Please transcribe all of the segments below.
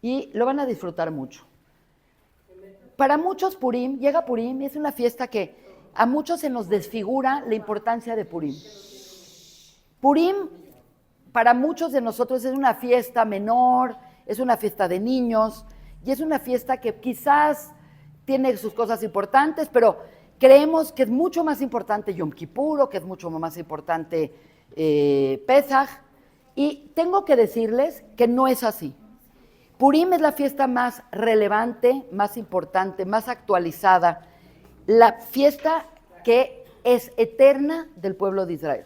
y lo van a disfrutar mucho. Para muchos llega Purim y es una fiesta que a muchos se nos desfigura la importancia de Purim. Purim para muchos de nosotros es una fiesta menor, es una fiesta de niños y es una fiesta que quizás tiene sus cosas importantes, pero creemos que es mucho más importante Yom Kippur o que es mucho más importante Pesaj, y tengo que decirles que no es así. Purim es la fiesta más relevante, más importante, más actualizada, la fiesta que es eterna del pueblo de Israel.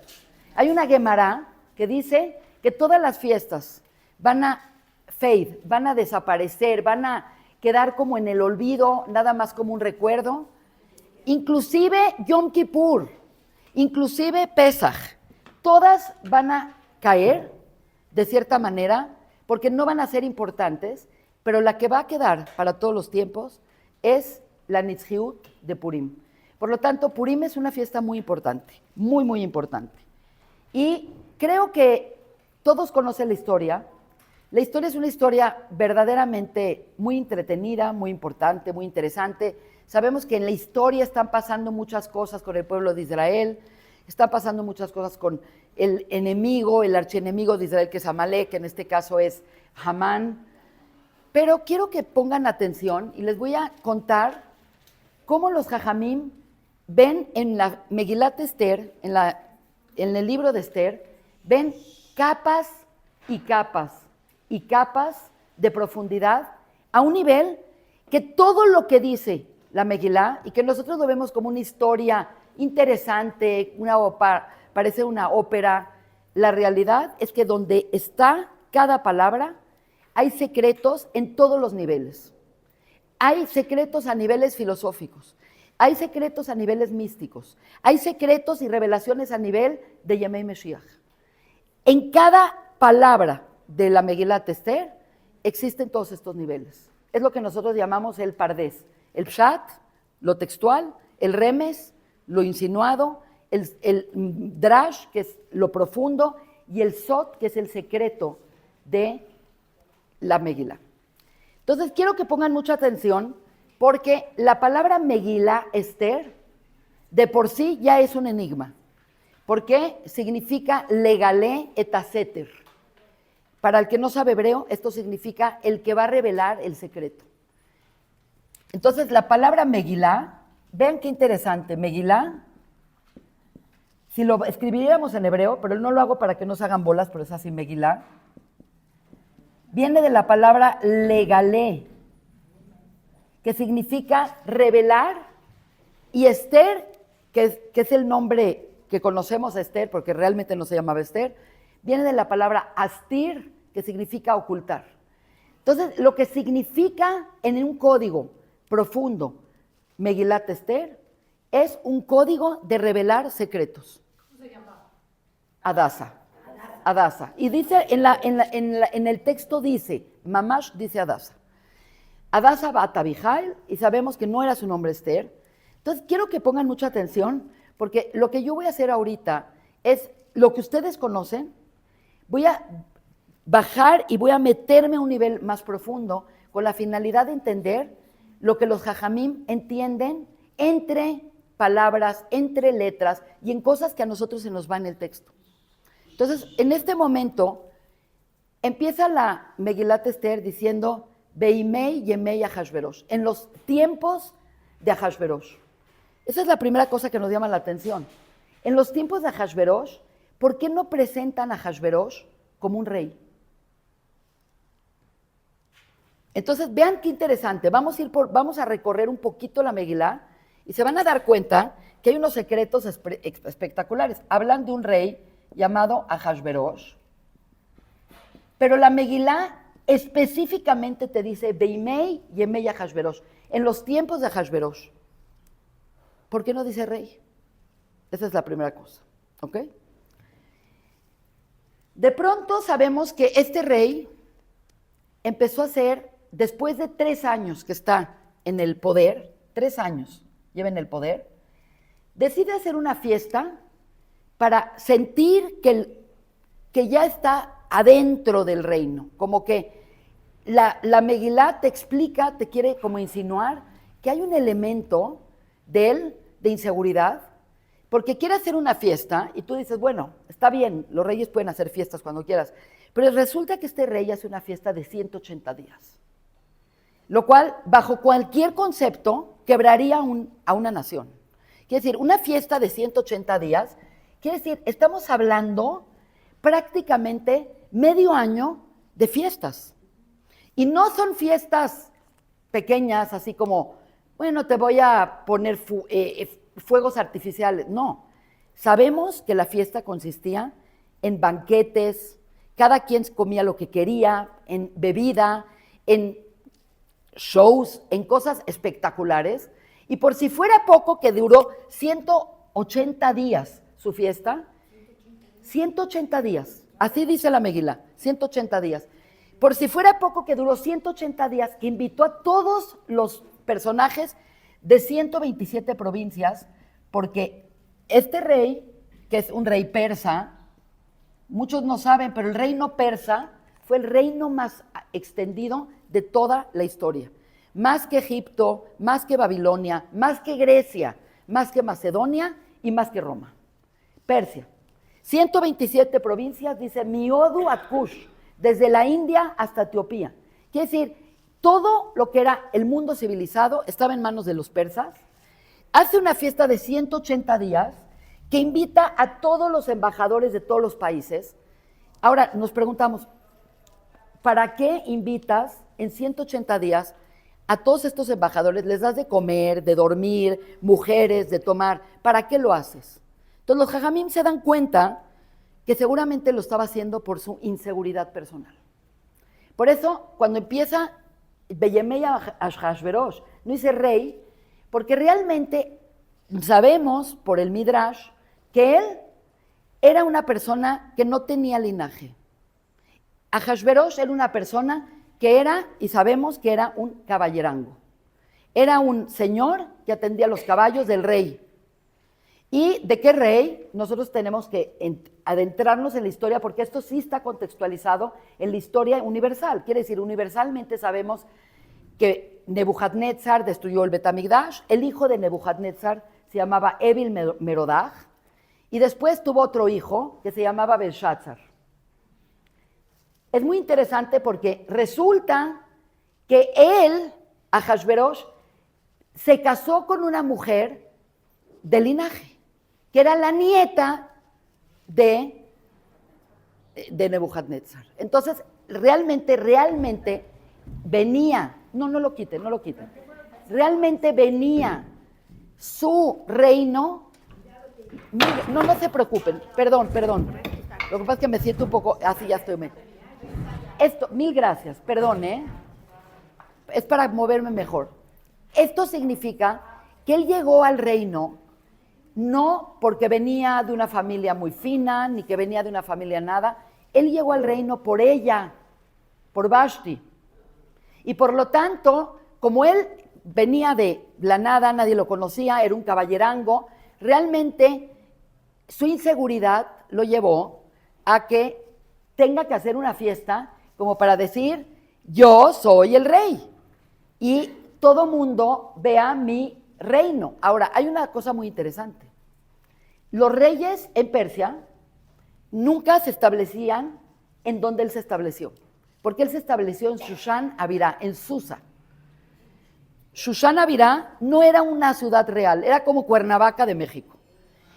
Hay una Gemara que dice que todas las fiestas van a fade, van a desaparecer, van a quedar como en el olvido, nada más como un recuerdo. Inclusive Yom Kippur, inclusive Pesaj, todas van a caer de cierta manera porque no van a ser importantes, pero la que va a quedar para todos los tiempos es la Nitzhiut de Purim. Por lo tanto, Purim es una fiesta muy importante, muy, muy importante. Y creo que todos conocen la historia. La historia es una historia verdaderamente muy entretenida, muy importante, muy interesante. Sabemos que en la historia están pasando muchas cosas con el pueblo de Israel, están pasando muchas cosas con el enemigo, el archienemigo de Israel, que es Amalek, que en este caso es Hamán. Pero quiero que pongan atención y les voy a contar cómo los Jajamim ven en la Megilat Esther, en el libro de Esther, ven capas y capas y capas de profundidad a un nivel que todo lo que dice la Megilá y que nosotros lo vemos como una historia interesante, parece una ópera, la realidad es que donde está cada palabra hay secretos en todos los niveles. Hay secretos a niveles filosóficos, hay secretos a niveles místicos, hay secretos y revelaciones a nivel de Yemei Meshiach. En cada palabra de la Megilat Esther existen todos estos niveles. Es lo que nosotros llamamos el Pardés, el Pshat, lo textual, el Remes, lo insinuado, el Drash, que es lo profundo, y el Sot, que es el secreto de la Megilá. Entonces quiero que pongan mucha atención porque la palabra Megilá Esther de por sí ya es un enigma, porque significa legalé et aseter. Para el que no sabe hebreo, esto significa el que va a revelar el secreto. Entonces la palabra Megilá, vean qué interesante, Megilá, si lo escribiríamos en hebreo, pero no lo hago para que no se hagan bolas, pero es así, Megilá, viene de la palabra legalé, que significa revelar, y Esther, que es el nombre que conocemos a Esther, porque realmente no se llamaba Esther, viene de la palabra astir, que significa ocultar. Entonces, lo que significa en un código profundo Megilat Esther es un código de revelar secretos. ¿Cómo se llama? Adasa. Adasa. Y dice, en el texto dice, Mamash dice Adasa. Adasa bat Abijail, y sabemos que no era su nombre Esther. Entonces, quiero que pongan mucha atención, porque lo que yo voy a hacer ahorita es lo que ustedes conocen, voy a bajar y voy a meterme a un nivel más profundo con la finalidad de entender lo que los jajamim entienden entre palabras, entre letras y en cosas que a nosotros se nos va en el texto. Entonces, en este momento, empieza la Megilat Esther diciendo Beimei Yemei Ahashverosh, en los tiempos de Ahashverosh. Esa es la primera cosa que nos llama la atención. En los tiempos de Ahashverosh, ¿por qué no presentan a Ahashverosh como un rey? Entonces, vean qué interesante. Vamos a recorrer un poquito la Megilá y se van a dar cuenta que hay unos secretos espectaculares. Hablan de un rey llamado Ahashverosh, pero la Megilá específicamente te dice Beimei Yemei Ahashverosh, en los tiempos de Ahashverosh. ¿Por qué no dice rey? Esa es la primera cosa, ¿ok? De pronto sabemos que este rey empezó a ser, después de 3 años que está en el poder, 3 años lleva en el poder, decide hacer una fiesta para sentir que ya está adentro del reino, como que la Megilá te explica, te quiere como insinuar que hay un elemento de él de inseguridad, porque quiere hacer una fiesta y tú dices, bueno, está bien, los reyes pueden hacer fiestas cuando quieras, pero resulta que este rey hace una fiesta de 180 días, lo cual, bajo cualquier concepto, quebraría a una nación. Quiere decir, una fiesta de 180 días, quiere decir, estamos hablando prácticamente medio año de fiestas. Y no son fiestas pequeñas, así como, bueno, te voy a poner fuegos artificiales. No, sabemos que la fiesta consistía en banquetes, cada quien comía lo que quería, en bebida, en shows, en cosas espectaculares. Y por si fuera poco, que duró 180 días su fiesta, 180 días, así dice la Megilá, 180 días. Por si fuera poco, que duró 180 días, que invitó a todos los personajes de 127 provincias, porque este rey, que es un rey persa, muchos no saben, pero el reino persa fue el reino más extendido de toda la historia. Más que Egipto, más que Babilonia, más que Grecia, más que Macedonia y más que Roma. Persia. 127 provincias, dice Miodu ad Kush, desde la India hasta Etiopía. Quiere decir, todo lo que era el mundo civilizado estaba en manos de los persas. Hace una fiesta de 180 días que invita a todos los embajadores de todos los países. Ahora nos preguntamos, ¿para qué invitas en 180 días a todos estos embajadores? Les das de comer, de dormir, mujeres, de tomar. ¿Para qué lo haces? Entonces los jajamim se dan cuenta que seguramente lo estaba haciendo por su inseguridad personal. Por eso, cuando empieza Beyemei Ahashverosh, no dice rey, porque realmente sabemos por el Midrash que él era una persona que no tenía linaje. Ahashverosh era una persona que era, y sabemos que era un caballerango. Era un señor que atendía los caballos del rey. ¿Y de qué rey? Nosotros tenemos que adentrarnos en la historia, porque esto sí está contextualizado en la historia universal. Quiere decir, universalmente sabemos que Nebuchadnezzar destruyó el Betamigdash, el hijo de Nebuchadnezzar se llamaba Evil Merodach, y después tuvo otro hijo que se llamaba Belshazzar. Es muy interesante porque resulta que él, Ahashverosh, se casó con una mujer de linaje, que era la nieta de Nebuchadnezzar. Entonces, realmente venía, no lo quiten, realmente venía su reino, no se preocupen, perdón, lo que pasa es que me siento un poco, así ya estoy, mil gracias, perdón, es para moverme mejor. Esto significa que él llegó al reino no porque venía de una familia muy fina, ni que venía de una familia nada. Él llegó al reino por ella, por Vashti. Y por lo tanto, como él venía de la nada, nadie lo conocía, era un caballerango, realmente su inseguridad lo llevó a que tenga que hacer una fiesta como para decir, yo soy el rey. Y todo mundo vea mi reino. Ahora, hay una cosa muy interesante. Los reyes en Persia nunca se establecían en donde él se estableció, porque él se estableció en Shushan Abirá, en Susa. Shushan Abirá no era una ciudad real, era como Cuernavaca de México.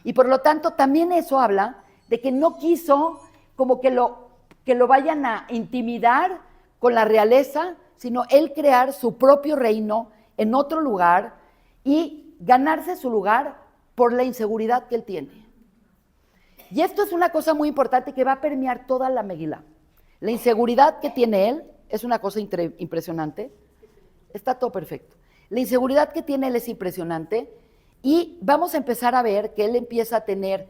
Y por lo tanto, también eso habla de que no quiso como que lo vayan a intimidar con la realeza, sino él crear su propio reino en otro lugar y ganarse su lugar por la inseguridad que él tiene. Y esto es una cosa muy importante que va a permear toda la Megilá. La inseguridad que tiene él es una cosa impresionante. Está todo perfecto. La inseguridad que tiene él es impresionante y vamos a empezar a ver que él empieza a tener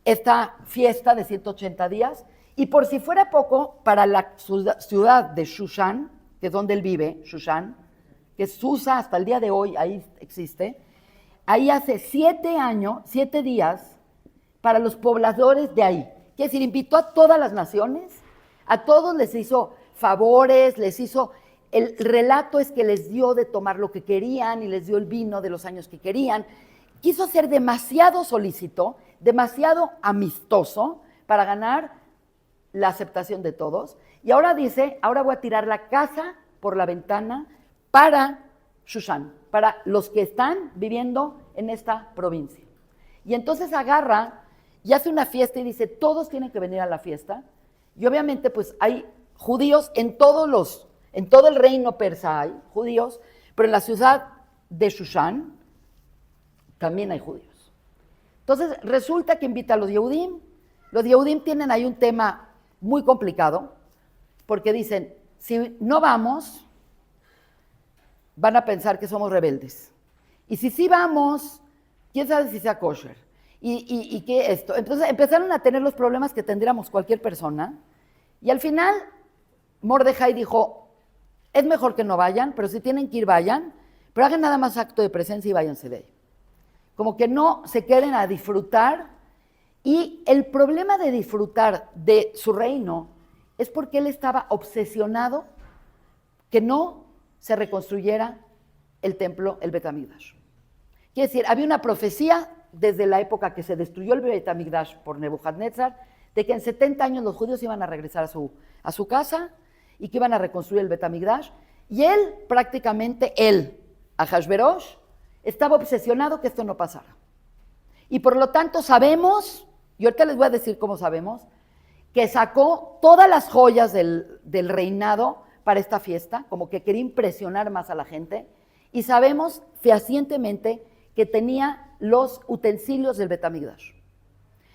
esta fiesta de 180 días y por si fuera poco, para la ciudad de Shushan, que es donde él vive, Shushan, que es Susa hasta el día de hoy, ahí existe, ahí hace 7 días para los pobladores de ahí. Quiere decir, invitó a todas las naciones, a todos les hizo favores, les hizo, el relato es que les dio de tomar lo que querían y les dio el vino de los años que querían. Quiso ser demasiado solícito, demasiado amistoso para ganar la aceptación de todos. Y ahora dice, ahora voy a tirar la casa por la ventana para Shushan, para los que están viviendo en esta provincia. Y entonces agarra y hace una fiesta y dice, todos tienen que venir a la fiesta. Y obviamente pues hay judíos en todo el reino persa hay judíos, pero en la ciudad de Shushan también hay judíos. Entonces resulta que invita a los Yehudim. Los Yehudim tienen ahí un tema muy complicado, porque dicen, si no vamos, van a pensar que somos rebeldes. Y si sí vamos, quién sabe si sea kosher. Y qué esto. Entonces empezaron a tener los problemas que tendríamos cualquier persona. Y al final, Mordejai dijo, es mejor que no vayan, pero si tienen que ir, vayan, pero hagan nada más acto de presencia y váyanse de ahí. Como que no se queden a disfrutar. Y el problema de disfrutar de su reino es porque él estaba obsesionado que no se reconstruyera el templo, el Bet Hamikdash. Quiere decir, había una profecía desde la época que se destruyó el Bet Hamikdash por Nebuchadnezzar, de que en 70 años los judíos iban a regresar a su casa y que iban a reconstruir el Bet Hamikdash. Y él, prácticamente él, Ahasverosh, estaba obsesionado que esto no pasara. Y por lo tanto sabemos, y ahorita les voy a decir cómo sabemos, que sacó todas las joyas del reinado para esta fiesta, como que quería impresionar más a la gente, y sabemos fehacientemente que tenía los utensilios del Bet Hamikdash.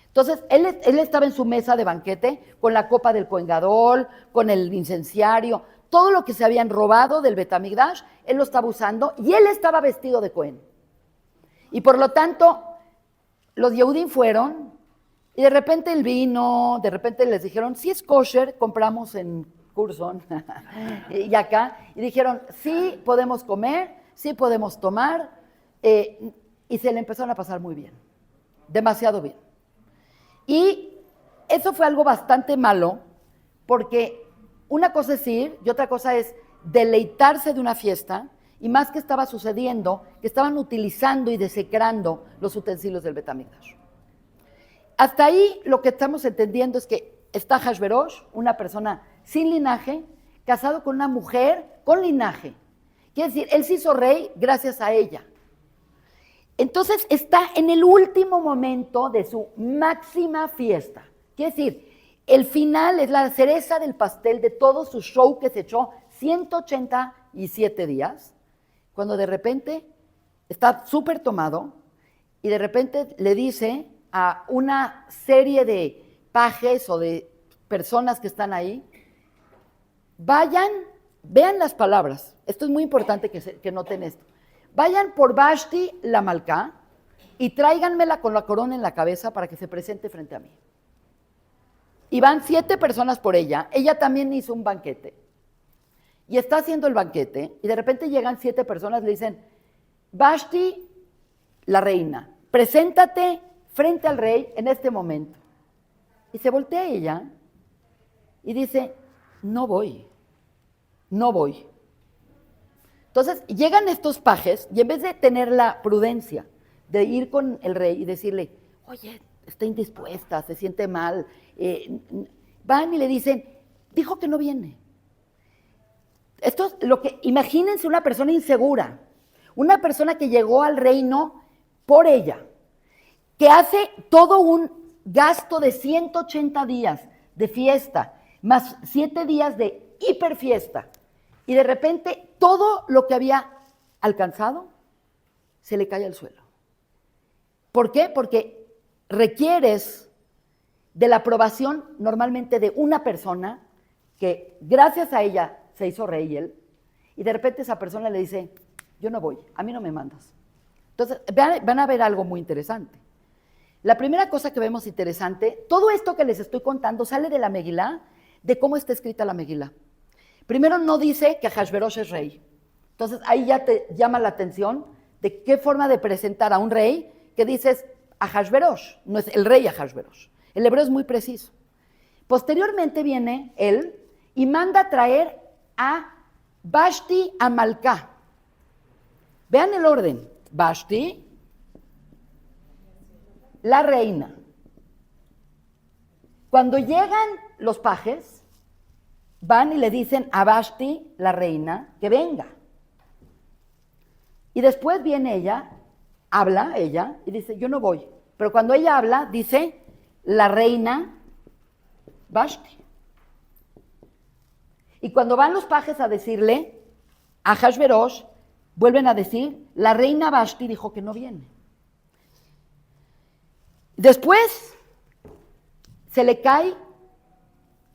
Entonces, él estaba en su mesa de banquete con la copa del Kohen Gadol, con el incenciario, todo lo que se habían robado del Bet Hamikdash, él lo estaba usando, y él estaba vestido de Kohen. Y por lo tanto, los Yehudim fueron, y de repente el vino, de repente les dijeron, si es kosher, compramos en Curzon y acá, y dijeron, sí podemos comer, sí podemos tomar, y se le empezaron a pasar muy bien, demasiado bien. Y eso fue algo bastante malo, porque una cosa es ir y otra cosa es deleitarse de una fiesta, y más que estaba sucediendo, que estaban utilizando y desecrando los utensilios del Bet Hamikdash. Hasta ahí lo que estamos entendiendo es que está Ahasverosh, una persona sin linaje, casado con una mujer con linaje. Quiere decir, él se hizo rey gracias a ella. Entonces está en el último momento de su máxima fiesta. Quiere decir, el final es la cereza del pastel de todo su show que se echó 187 días, cuando de repente está súper tomado y de repente le dice a una serie de pajes o de personas que están ahí, vayan, vean las palabras, esto es muy importante que noten esto, vayan por Vashti la Malcá y tráiganmela con la corona en la cabeza para que se presente frente a mí. Y van 7 personas por ella, ella también hizo un banquete, y está haciendo el banquete, y de repente llegan 7 personas, le dicen, Vashti, la reina, preséntate frente al rey en este momento. Y se voltea ella y dice, no voy. Entonces llegan estos pajes y en vez de tener la prudencia de ir con el rey y decirle, oye, está indispuesta, se siente mal, van y le dicen, dijo que no viene. Esto es lo que, imagínense una persona insegura, una persona que llegó al reino por ella, que hace todo un gasto de 180 días de fiesta, más 7 días de hiperfiesta, y de repente todo lo que había alcanzado se le cae al suelo. ¿Por qué? Porque requieres de la aprobación normalmente de una persona que gracias a ella se hizo rey él, y de repente esa persona le dice, yo no voy, a mí no me mandas. Entonces van a ver algo muy interesante. La primera cosa que vemos interesante, todo esto que les estoy contando sale de la Megilá, de cómo está escrita la Megilá. Primero no dice que Ahasverosh es rey. Entonces ahí ya te llama la atención de qué forma de presentar a un rey que dices Ahasverosh, no es el rey Ahasverosh. El hebreo es muy preciso. Posteriormente viene él y manda traer a Vashti Amalcá. Vean el orden. Vashti, la reina. Cuando llegan los pajes, van y le dicen a Vashti, la reina, que venga. Y después viene ella, habla ella y dice, yo no voy. Pero cuando ella habla, dice, la reina Vashti. Y cuando van los pajes a decirle a Ahasverosh, vuelven a decir, la reina Vashti dijo que no viene. Después se le cae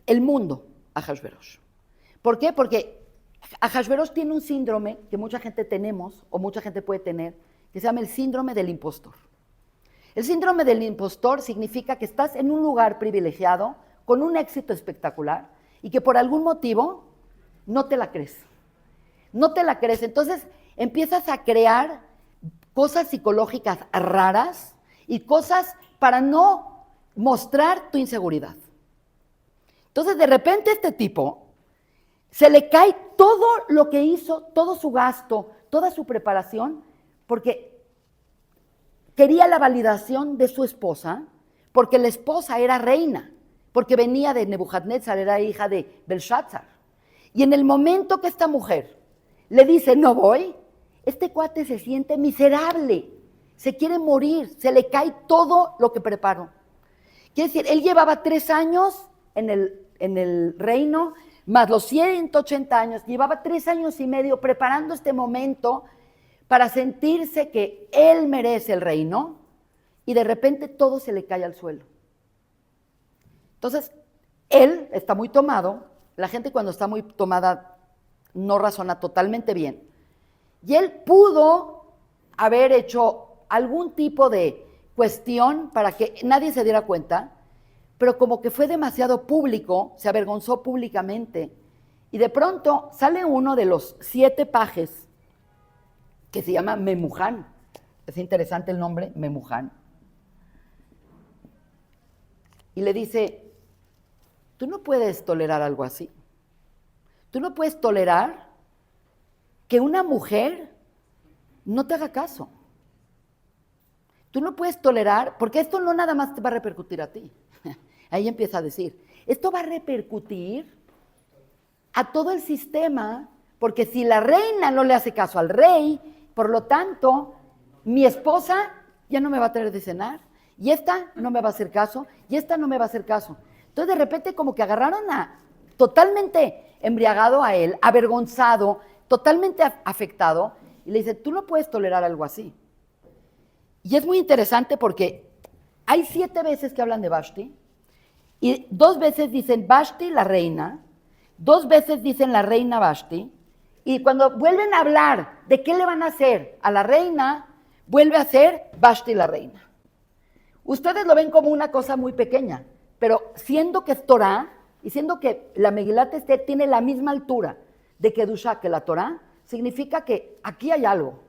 el mundo a Ahasverosh. ¿Por qué? Porque Ahasverosh tiene un síndrome que mucha gente tenemos o mucha gente puede tener, que se llama el síndrome del impostor. El síndrome del impostor significa que estás en un lugar privilegiado, con un éxito espectacular, y que por algún motivo no te la crees. No te la crees. Entonces empiezas a crear cosas psicológicas raras y cosas para no mostrar tu inseguridad. Entonces de repente este tipo se le cae todo lo que hizo, todo su gasto, toda su preparación, porque quería la validación de su esposa, porque la esposa era reina, porque venía de Nebuchadnezzar, era hija de Belshazzar. Y en el momento que esta mujer le dice, no voy, este cuate se siente miserable, se quiere morir, se le cae todo lo que preparó. Quiere decir, él llevaba 3 años en el reino, más los 180 años, llevaba 3 años y medio preparando este momento para sentirse que él merece el reino, y de repente todo se le cae al suelo. Entonces, él está muy tomado, la gente cuando está muy tomada no razona totalmente bien, y él pudo haber hecho algún tipo de cuestión para que nadie se diera cuenta, pero como que fue demasiado público, se avergonzó públicamente, y de pronto sale uno de los 7 pajes, que se llama Memuján. Es interesante el nombre, Memuján. Y le dice, tú no puedes tolerar algo así. Tú no puedes tolerar que una mujer no te haga caso. Tú no puedes tolerar, porque esto no nada más te va a repercutir a ti. Ahí empieza a decir, esto va a repercutir a todo el sistema, porque si la reina no le hace caso al rey, por lo tanto, mi esposa ya no me va a traer de cenar, y esta no me va a hacer caso, y esta no me va a hacer caso. Entonces de repente como que agarraron totalmente embriagado a él, avergonzado, totalmente afectado, y le dice, tú no puedes tolerar algo así. Y es muy interesante porque hay 7 veces que hablan de Vashti, y 2 veces dicen Vashti la reina, 2 veces dicen la reina Vashti, y cuando vuelven a hablar de qué le van a hacer a la reina, vuelve a ser Vashti la reina. Ustedes lo ven como una cosa muy pequeña, pero siendo que es Torah, y siendo que la Megilat Esther tiene la misma altura de Kedushá que la Torah, significa que aquí hay algo,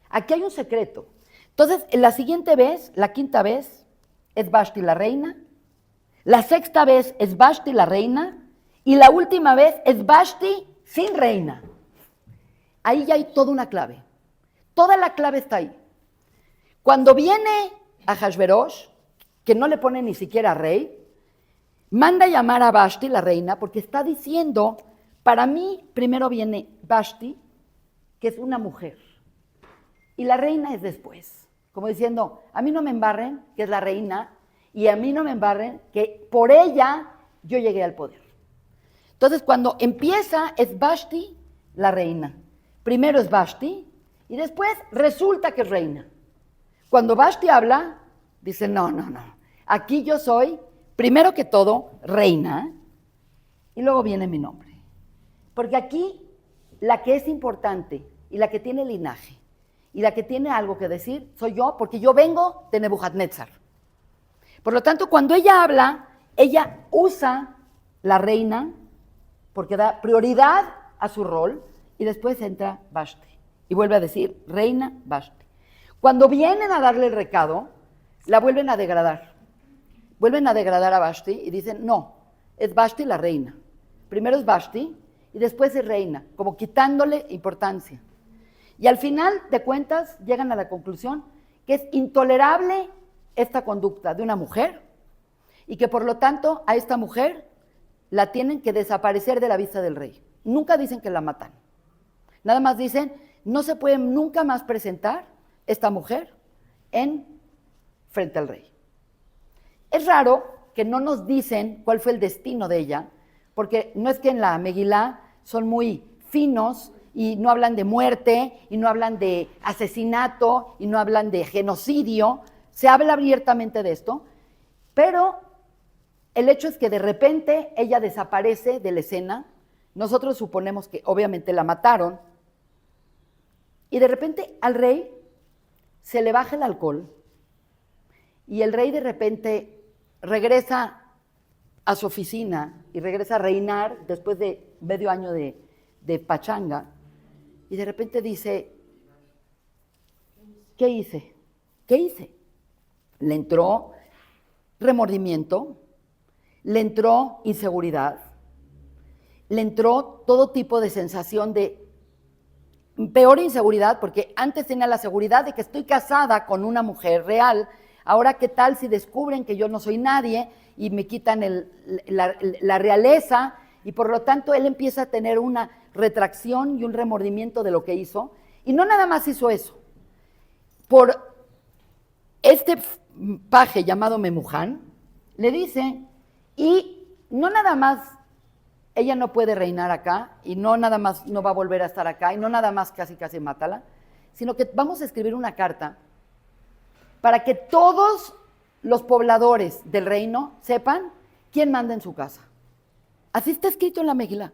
aquí hay un secreto. Entonces, la siguiente vez, la 5ª vez, es Vashti la reina, la 6ª vez es Vashti la reina, y la última vez es Vashti sin reina. Ahí ya hay toda una clave. Toda la clave está ahí. Cuando viene Ahasverosh, que no le pone ni siquiera rey, manda a llamar a Vashti, la reina, porque está diciendo, para mí primero viene Vashti, que es una mujer, y la reina es después. Como diciendo, a mí no me embarren, que es la reina, y a mí no me embarren, que por ella yo llegué al poder. Entonces, cuando empieza, es Vashti, la reina. Primero es Vashti, y después resulta que es reina. Cuando Vashti habla, dice, no, aquí yo soy, primero que todo, reina, y luego viene mi nombre. Porque aquí, la que es importante, y la que tiene linaje, y la que tiene algo que decir, soy yo, porque yo vengo de Nebuchadnezzar. Por lo tanto, cuando ella habla, ella usa la reina, porque da prioridad a su rol, y después entra Vashti, y vuelve a decir, reina Vashti. Cuando vienen a darle el recado, la vuelven a degradar. Vuelven a degradar a Vashti y dicen, no, es Vashti la reina. primero es Vashti y después es reina, como quitándole importancia. Y al final de cuentas llegan a la conclusión que es intolerable esta conducta de una mujer y que por lo tanto a esta mujer la tienen que desaparecer de la vista del rey. Nunca dicen que la matan. Nada más dicen, no se puede nunca más presentar esta mujer frente al rey. Es raro que no nos dicen cuál fue el destino de ella, porque no es que en la Megilá son muy finos y no hablan de muerte, y no hablan de asesinato, y no hablan de genocidio. Se habla abiertamente de esto, pero el hecho es que de repente ella desaparece de la escena. Nosotros suponemos que obviamente la mataron, y de repente al rey se le baja el alcohol, y el rey de repente regresa a su oficina y regresa a reinar después de medio año de pachanga, y de repente dice, ¿qué hice? ¿Qué hice? Le entró remordimiento, le entró inseguridad, le entró todo tipo de sensación de peor inseguridad, porque antes tenía la seguridad de que estoy casada con una mujer real. Ahora, ¿qué tal si descubren que yo no soy nadie y me quitan la realeza? Y por lo tanto, él empieza a tener una retracción y un remordimiento de lo que hizo. Y no nada más hizo eso. Por este paje llamado Memuján, le dice, y no nada más ella no puede reinar acá, y no nada más no va a volver a estar acá, y no nada más casi mátala, sino que vamos a escribir una carta para que todos los pobladores del reino sepan quién manda en su casa. Así está escrito en la Megilá.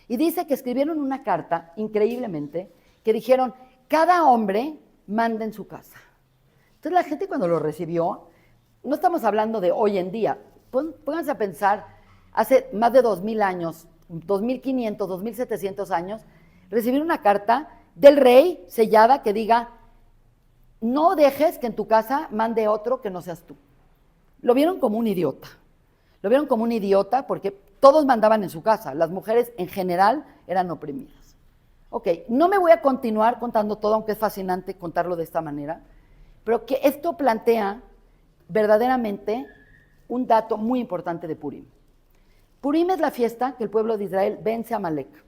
Y dice que escribieron una carta, increíblemente, que dijeron, cada hombre manda en su casa. Entonces la gente cuando lo recibió, no estamos hablando de hoy en día, pónganse a pensar, hace más de 2000 años, 2500, 2700 años, recibir una carta del rey sellada que diga, no dejes que en tu casa mande otro que no seas tú. Lo vieron como un idiota. Lo vieron como un idiota porque todos mandaban en su casa. Las mujeres en general eran oprimidas. Ok, no me voy a continuar contando todo, aunque es fascinante contarlo de esta manera, pero que esto plantea verdaderamente un dato muy importante de Purim. Purim es la fiesta que el pueblo de Israel vence a Amalek.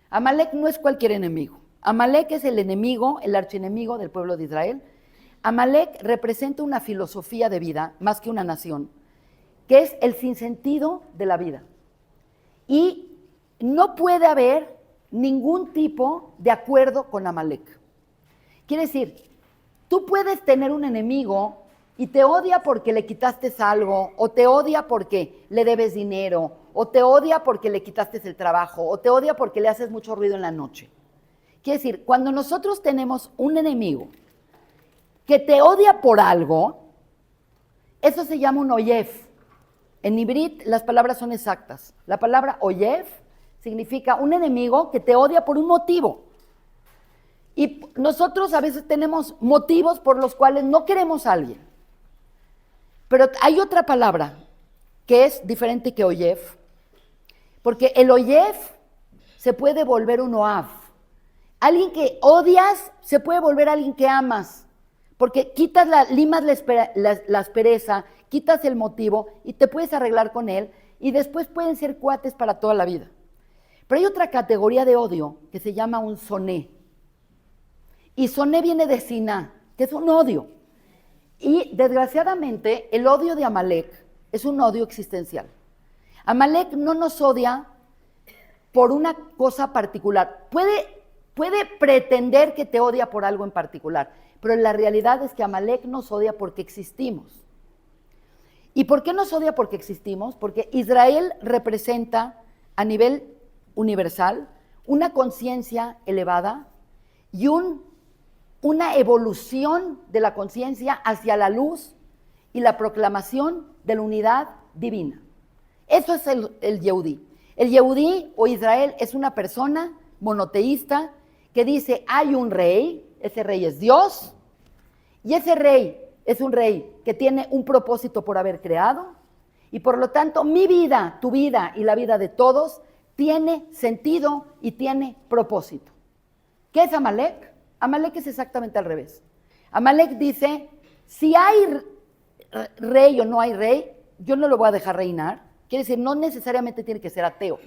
Amalek no es cualquier enemigo. Amalek es el enemigo, el archienemigo del pueblo de Israel. Amalek representa una filosofía de vida, más que una nación, que es el sinsentido de la vida. Y no puede haber ningún tipo de acuerdo con Amalek. Quiere decir, tú puedes tener un enemigo y te odia porque le quitaste algo, o te odia porque le debes dinero, o te odia porque le quitaste el trabajo, o te odia porque le haces mucho ruido en la noche. Quiere decir, cuando nosotros tenemos un enemigo que te odia por algo, eso se llama un oyev. En ibrit las palabras son exactas. La palabra oyev significa un enemigo que te odia por un motivo. Y nosotros a veces tenemos motivos por los cuales no queremos a alguien. Pero hay otra palabra que es diferente que oyev, porque el oyev se puede volver un oav. Alguien que odias se puede volver alguien que amas, porque limas la aspereza, quitas el motivo y te puedes arreglar con él y después pueden ser cuates para toda la vida. Pero hay otra categoría de odio que se llama un soné. Y soné viene de siná, que es un odio. Y desgraciadamente el odio de Amalek es un odio existencial. Amalek no nos odia por una cosa particular. Puede pretender que te odia por algo en particular, pero la realidad es que Amalek nos odia porque existimos. ¿Y por qué nos odia porque existimos? Porque Israel representa a nivel universal una conciencia elevada y una evolución de la conciencia hacia la luz y la proclamación de la unidad divina. Eso es el Yehudí. El Yehudí o Israel es una persona monoteísta que dice, hay un rey, ese rey es Dios, y ese rey es un rey que tiene un propósito por haber creado, y por lo tanto mi vida, tu vida y la vida de todos tiene sentido y tiene propósito. ¿Qué es Amalek? Amalek es exactamente al revés. Amalek dice, si hay rey o no hay rey, yo no lo voy a dejar reinar. Quiere decir, no necesariamente tiene que ser ateo.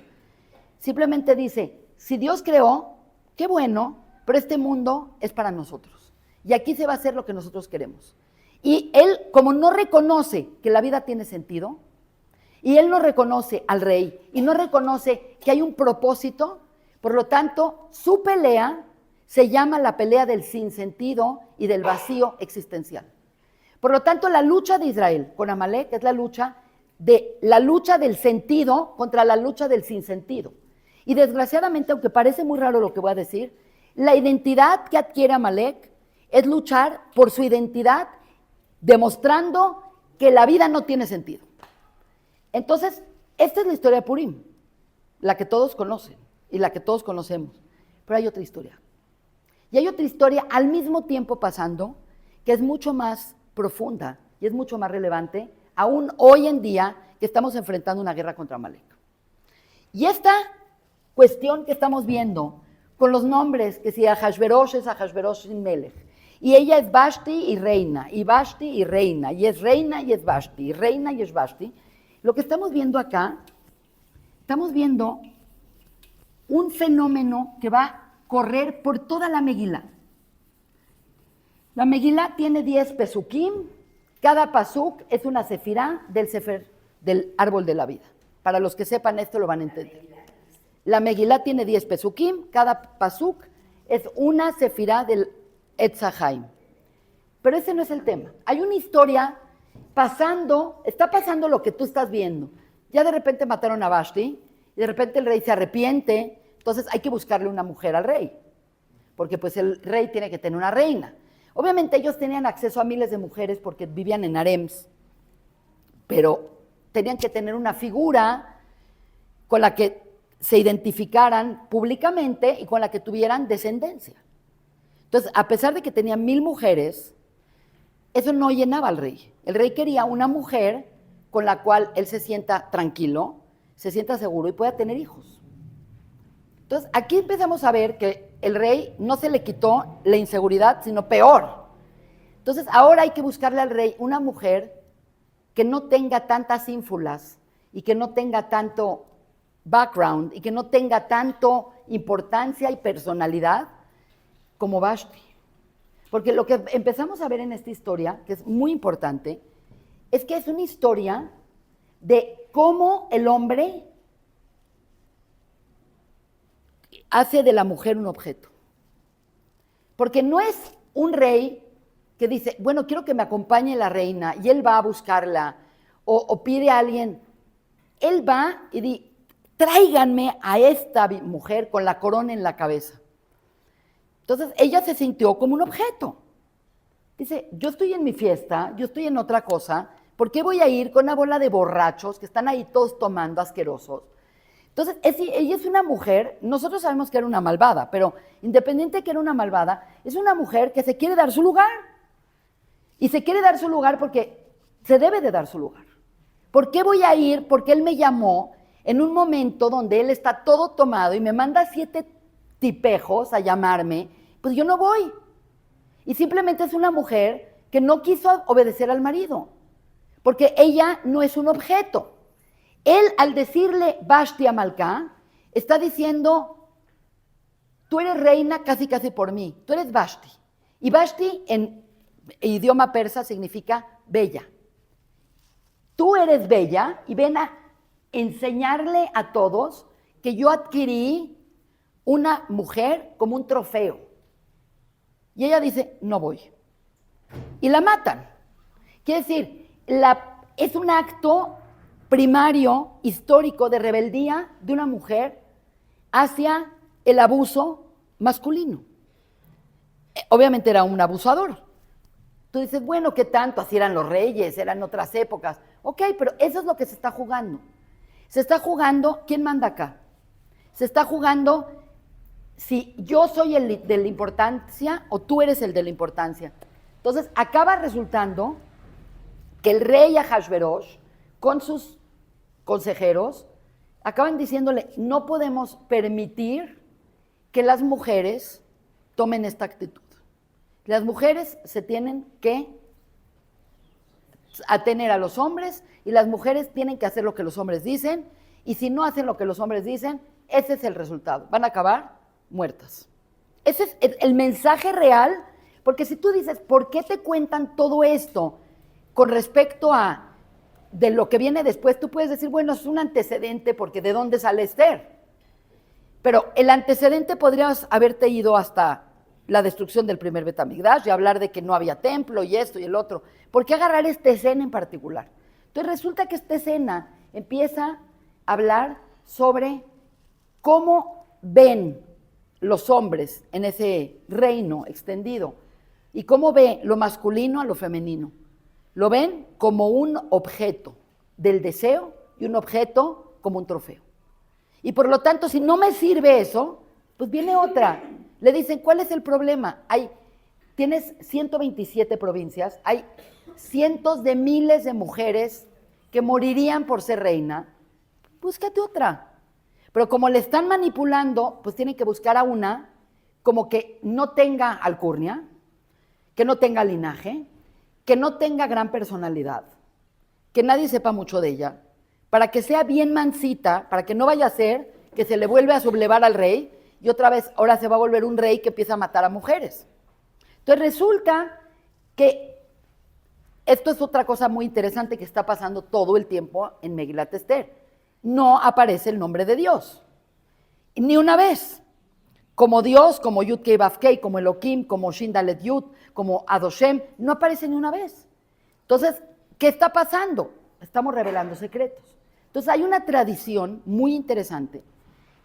Simplemente dice, si Dios creó, qué bueno, pero este mundo es para nosotros. Y aquí se va a hacer lo que nosotros queremos. Y él, como no reconoce que la vida tiene sentido, y él no reconoce al rey, y no reconoce que hay un propósito, por lo tanto, su pelea se llama la pelea del sinsentido y del vacío existencial. Por lo tanto, la lucha de Israel con Amalek es la lucha del sentido contra la lucha del sinsentido. Y desgraciadamente, aunque parece muy raro lo que voy a decir, la identidad que adquiere Amalek es luchar por su identidad, demostrando que la vida no tiene sentido. Entonces, esta es la historia de Purim, la que todos conocen y la que todos conocemos. Pero hay otra historia. Y hay otra historia al mismo tiempo pasando que es mucho más profunda y es mucho más relevante, aún hoy en día que estamos enfrentando una guerra contra Amalek. Y esta cuestión que estamos viendo con los nombres, que si Ahasverosh es Ahasverosh Melech, y ella es Vashti y reina, y Vashti y reina, y es reina y es Vashti, y reina y es Vashti, lo que estamos viendo acá, estamos viendo un fenómeno que va a correr por toda la Megilá. La Megilá tiene 10 pesukim, cada pasuk es una sefirá del sefer, del árbol de la vida. Para los que sepan esto lo van a entender. La Megilá tiene 10 pesukim, cada pasuk es una sefirá del Etz Haim. Pero ese no es el tema. Hay una historia está pasando lo que tú estás viendo. Ya de repente mataron a Vashti, y de repente el rey se arrepiente, entonces hay que buscarle una mujer al rey, porque pues el rey tiene que tener una reina. Obviamente ellos tenían acceso a miles de mujeres porque vivían en harems, pero tenían que tener una figura con la que se identificaran públicamente y con la que tuvieran descendencia. Entonces, a pesar de que tenían 1000 mujeres, eso no llenaba al rey. El rey quería una mujer con la cual él se sienta tranquilo, se sienta seguro y pueda tener hijos. Entonces, aquí empezamos a ver que el rey no se le quitó la inseguridad, sino peor. Entonces, ahora hay que buscarle al rey una mujer que no tenga tantas ínfulas y que no tenga tanto background y que no tenga tanto importancia y personalidad como Vashti. Porque lo que empezamos a ver en esta historia, que es muy importante, es que es una historia de cómo el hombre hace de la mujer un objeto. Porque no es un rey que dice, bueno, quiero que me acompañe la reina, y él va a buscarla, o pide a alguien. Él va y dice, tráiganme a esta mujer con la corona en la cabeza. Entonces ella se sintió como un objeto. Dice, yo estoy en mi fiesta, yo estoy en otra cosa, ¿por qué voy a ir con una bola de borrachos que están ahí todos tomando asquerosos? Entonces, ella es una mujer, nosotros sabemos que era una malvada, pero independiente de que era una malvada, es una mujer que se quiere dar su lugar. Y se quiere dar su lugar porque se debe de dar su lugar. ¿Por qué voy a ir? Porque él me llamó en un momento donde él está todo tomado y me manda 7 tipejos a llamarme, pues yo no voy. Y simplemente es una mujer que no quiso obedecer al marido, porque ella no es un objeto. Él, al decirle Vashti a Malcá, está diciendo, tú eres reina casi casi por mí, tú eres Vashti. Y Vashti en idioma persa significa bella. Tú eres bella y ven a enseñarle a todos que yo adquirí una mujer como un trofeo. Y ella dice, no voy. Y la matan. Quiere decir, es un acto primario, histórico, de rebeldía de una mujer hacia el abuso masculino. Obviamente era un abusador. Tú dices, bueno, ¿qué tanto? Así eran los reyes, eran otras épocas. Ok, pero eso es lo que se está jugando. Se está jugando, ¿quién manda acá? Se está jugando si yo soy el de la importancia o tú eres el de la importancia. Entonces, acaba resultando que el rey Ahasverosh, con sus consejeros, acaban diciéndole, no podemos permitir que las mujeres tomen esta actitud. Las mujeres se tienen que atener a los hombres y las mujeres tienen que hacer lo que los hombres dicen, y si no hacen lo que los hombres dicen, ese es el resultado, van a acabar muertas. Ese es el mensaje real, porque si tú dices, ¿por qué te cuentan todo esto con respecto a de lo que viene después? Tú puedes decir, bueno, es un antecedente porque ¿de dónde sale Esther? Pero el antecedente podrías haberte ido hasta la destrucción del primer Betamigdash y hablar de que no había templo y esto y el otro. ¿Por qué agarrar esta escena en particular? Entonces resulta que esta escena empieza a hablar sobre cómo ven los hombres en ese reino extendido y cómo ve lo masculino a lo femenino. Lo ven como un objeto del deseo y un objeto como un trofeo. Y por lo tanto, si no me sirve eso, pues viene otra. Le dicen, ¿cuál es el problema? Tienes 127 provincias, hay cientos de miles de mujeres que morirían por ser reina. Búscate otra. Pero como le están manipulando, pues tienen que buscar a una como que no tenga alcurnia, que no tenga linaje, que no tenga gran personalidad, que nadie sepa mucho de ella, para que sea bien mansita, para que no vaya a ser que se le vuelve a sublevar al rey y otra vez ahora se va a volver un rey que empieza a matar a mujeres. Entonces resulta que esto es otra cosa muy interesante que está pasando todo el tiempo en Megilat Esther. No aparece el nombre de Dios, ni una vez. Como Dios, como Yud Kei Vav Kei, como Elohim, como Shin Dalet Yud, como Adoshem, no aparece ni una vez. Entonces, ¿qué está pasando? Estamos revelando secretos. Entonces hay una tradición muy interesante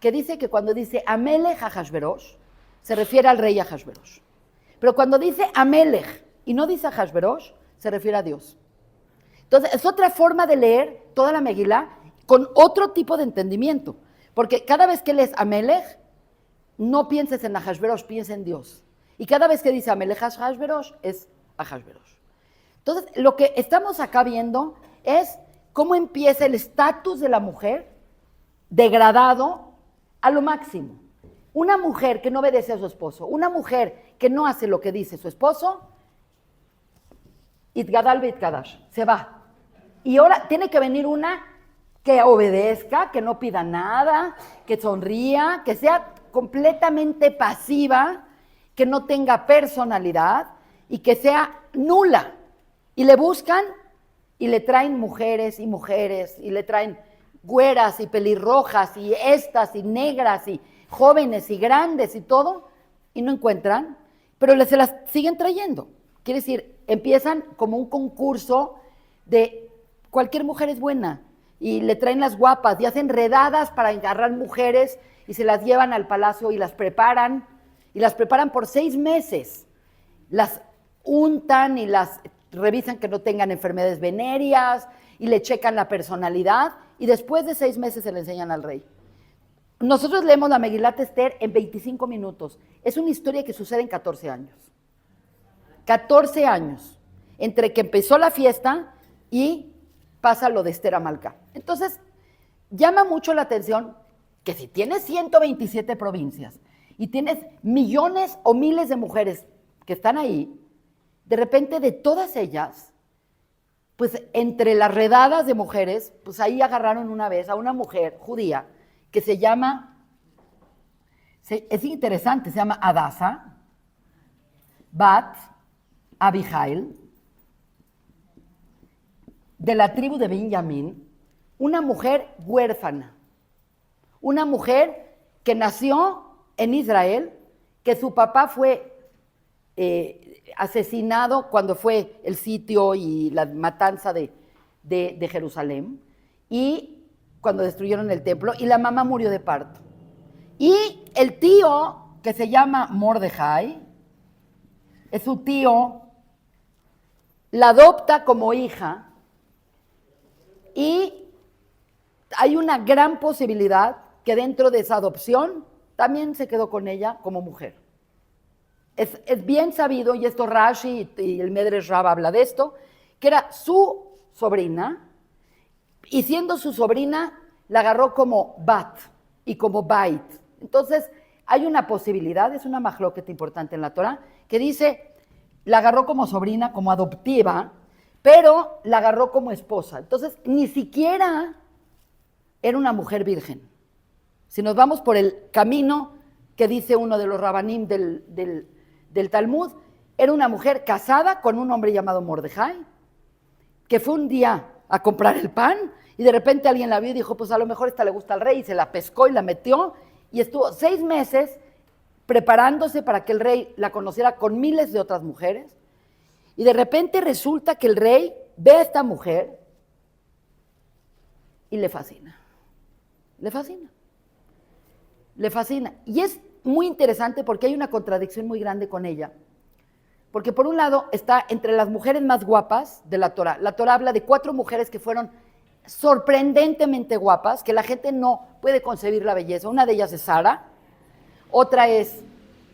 que dice que cuando dice Amelech Ahashverosh, se refiere al rey Ahashverosh. Pero cuando dice Amelech y no dice Ahashverosh, se refiere a Dios. Entonces es otra forma de leer toda la Megilá con otro tipo de entendimiento. Porque cada vez que lees Amelech, no pienses en Ahashverosh, piensa en Dios. Y cada vez que dice Amelech Ahashverosh, es Ahashverosh. Entonces, lo que estamos acá viendo es cómo empieza el estatus de la mujer degradado a lo máximo. Una mujer que no obedece a su esposo, una mujer que no hace lo que dice su esposo, Itgadal Beitgadash, se va. Y ahora tiene que venir una que obedezca, que no pida nada, que sonría, que sea completamente pasiva, que no tenga personalidad y que sea nula. Y le buscan y le traen mujeres y le traen güeras y pelirrojas y estas y negras y jóvenes y grandes y todo, y no encuentran, pero se las siguen trayendo. Quiere decir, empiezan como un concurso de cualquier mujer es buena y le traen las guapas y hacen redadas para agarrar mujeres y se las llevan al palacio y las preparan por 6 meses. Las untan y las revisan que no tengan enfermedades venéreas y le checan la personalidad y después de 6 meses se le enseñan al rey. Nosotros leemos la Megilat Esther en 25 minutos. Es una historia que sucede en 14 años. 14 años, entre que empezó la fiesta y pasa lo de Esther Amalcá. Entonces, llama mucho la atención que si tienes 127 provincias y tienes millones o miles de mujeres que están ahí, de repente de todas ellas, pues entre las redadas de mujeres, pues ahí agarraron una vez a una mujer judía que se llama, es interesante, se llama Adasa, Bat Abihail, de la tribu de Benjamín, una mujer huérfana, una mujer que nació en Israel, que su papá fue asesinado cuando fue el sitio y la matanza de Jerusalén, y cuando destruyeron el templo, y la mamá murió de parto. Y el tío, que se llama Mordejai, es su tío, la adopta como hija, y hay una gran posibilidad que dentro de esa adopción también se quedó con ella como mujer. Es bien sabido, y esto Rashi y el Medrash Rabbah habla de esto, que era su sobrina, y siendo su sobrina, la agarró como bat y como bait. Entonces, hay una posibilidad, es una majloquet importante en la Torah, que dice, la agarró como sobrina, como adoptiva, pero la agarró como esposa. Entonces, ni siquiera era una mujer virgen. Si nos vamos por el camino que dice uno de los rabanim del Talmud, era una mujer casada con un hombre llamado Mordejai, que fue un día a comprar el pan y de repente alguien la vio y dijo, pues a lo mejor esta le gusta al rey, y se la pescó y la metió y estuvo 6 meses preparándose para que el rey la conociera con miles de otras mujeres. Y de repente resulta que el rey ve a esta mujer y le fascina. Le fascina. Le fascina. Y es muy interesante porque hay una contradicción muy grande con ella. Porque por un lado está entre las mujeres más guapas de la Torah. La Torah habla de 4 mujeres que fueron sorprendentemente guapas, que la gente no puede concebir la belleza. Una de ellas es Sara, otra es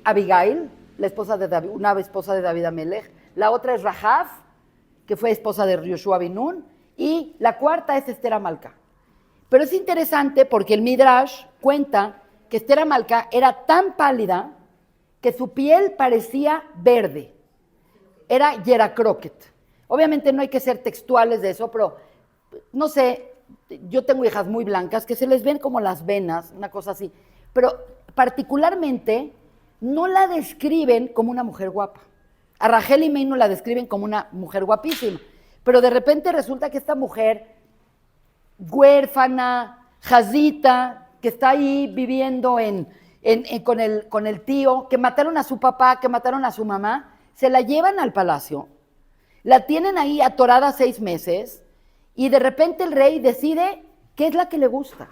Abigail, la esposa de David, una esposa de David Amelech. La otra es Rahab, que fue esposa de Yoshua bin Nun, y la cuarta es Esther Amalcá. Pero es interesante porque el Midrash cuenta que Esther Amalcá era tan pálida que su piel parecía verde. Era Yeracroquet. Obviamente no hay que ser textuales de eso, pero no sé, yo tengo hijas muy blancas que se les ven como las venas, una cosa así, pero particularmente no la describen como una mujer guapa. A Rachel Imeinu la describen como una mujer guapísima, pero de repente resulta que esta mujer huérfana, jazita, que está ahí viviendo con el tío, que mataron a su papá, que mataron a su mamá, se la llevan al palacio, la tienen ahí atorada 6 meses y de repente el rey decide qué es la que le gusta.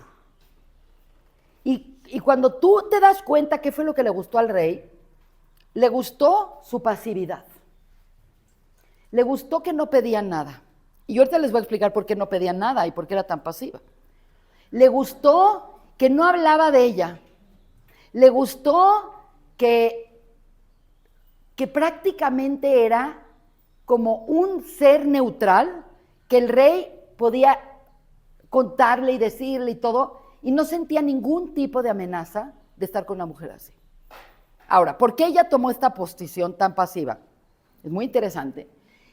Y cuando tú te das cuenta qué fue lo que le gustó al rey, le gustó su pasividad. Le gustó que no pedían nada. Y ahorita les voy a explicar por qué no pedían nada y por qué era tan pasiva. Le gustó que no hablaba de ella. Le gustó que prácticamente era como un ser neutral que el rey podía contarle y decirle y todo, y no sentía ningún tipo de amenaza de estar con una mujer así. Ahora, ¿por qué ella tomó esta posición tan pasiva? Es muy interesante.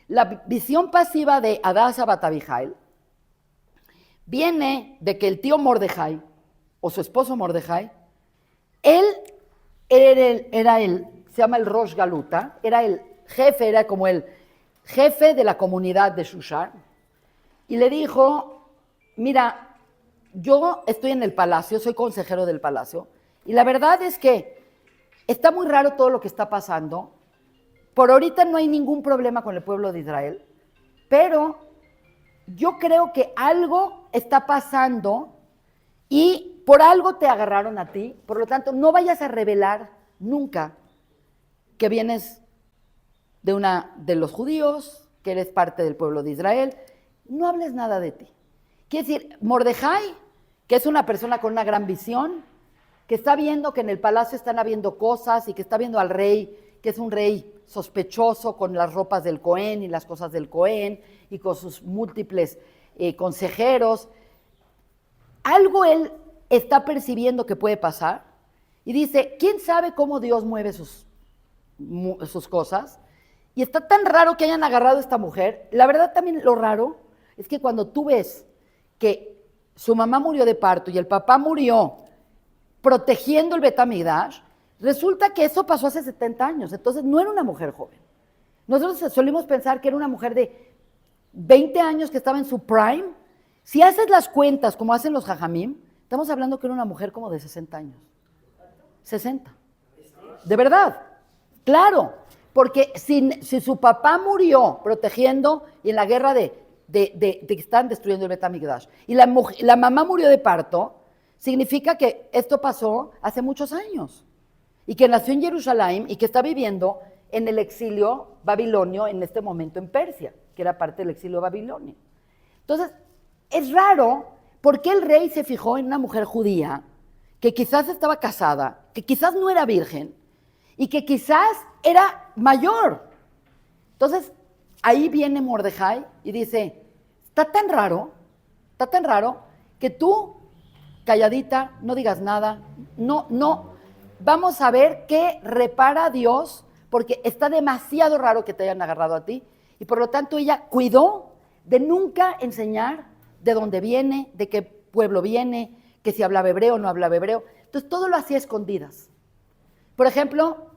La visión pasiva de Hadassah bat Abihail viene de que el tío Mordejai, o su esposo Mordejai, él era se llama el Rosh Galuta, era el jefe, era como el jefe de la comunidad de Shushan, y le dijo, mira, yo estoy en el palacio, soy consejero del palacio, y la verdad es que está muy raro todo lo que está pasando. Por ahorita no hay ningún problema con el pueblo de Israel, pero yo creo que algo está pasando y por algo te agarraron a ti. Por lo tanto, no vayas a revelar nunca que vienes de los judíos, que eres parte del pueblo de Israel. No hables nada de ti. Quiere decir, Mordejai, que es una persona con una gran visión, que está viendo que en el palacio están habiendo cosas y que está viendo al rey, que es un rey sospechoso con las ropas del Cohen y las cosas del Cohen y con sus múltiples consejeros. Algo él está percibiendo que puede pasar y dice, ¿quién sabe cómo Dios mueve sus cosas? Y está tan raro que hayan agarrado a esta mujer. La verdad también lo raro es que cuando tú ves que su mamá murió de parto y el papá murió protegiendo el Bet Hamikdash, resulta que eso pasó hace 70 años, entonces no era una mujer joven. Nosotros solimos pensar que era una mujer de 20 años que estaba en su prime. Si haces las cuentas como hacen los jajamim, estamos hablando que era una mujer como de 60 años. 60. De verdad. Claro, porque si su papá murió protegiendo y en la guerra de que están destruyendo el Bet Hamikdash, y la mamá murió de parto, significa que esto pasó hace muchos años. Y que nació en Jerusalén y que está viviendo en el exilio babilonio en este momento en Persia, que era parte del exilio babilonio. Entonces, es raro por qué el rey se fijó en una mujer judía que quizás estaba casada, que quizás no era virgen y que quizás era mayor. Entonces, ahí viene Mordejai y dice, está tan raro que tú calladita, no digas nada, no. Vamos a ver qué repara Dios, porque está demasiado raro que te hayan agarrado a ti. Y por lo tanto ella cuidó de nunca enseñar de dónde viene, de qué pueblo viene, que si hablaba hebreo o no hablaba hebreo. Entonces todo lo hacía a escondidas. Por ejemplo,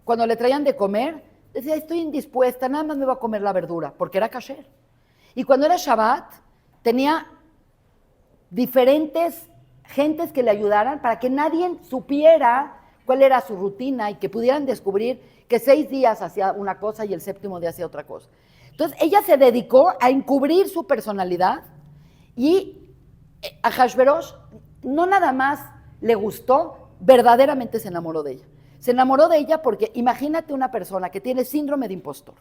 cuando le traían de comer, decía, estoy indispuesta, nada más me voy a comer la verdura, porque era kasher. Y cuando era Shabbat, tenía diferentes gentes que le ayudaran para que nadie supiera cuál era su rutina y que pudieran descubrir que 6 días hacía una cosa y el 7º día hacía otra cosa. Entonces ella se dedicó a encubrir su personalidad y a Ahasverosh no nada más le gustó, verdaderamente se enamoró de ella. Se enamoró de ella porque imagínate una persona que tiene síndrome de impostor,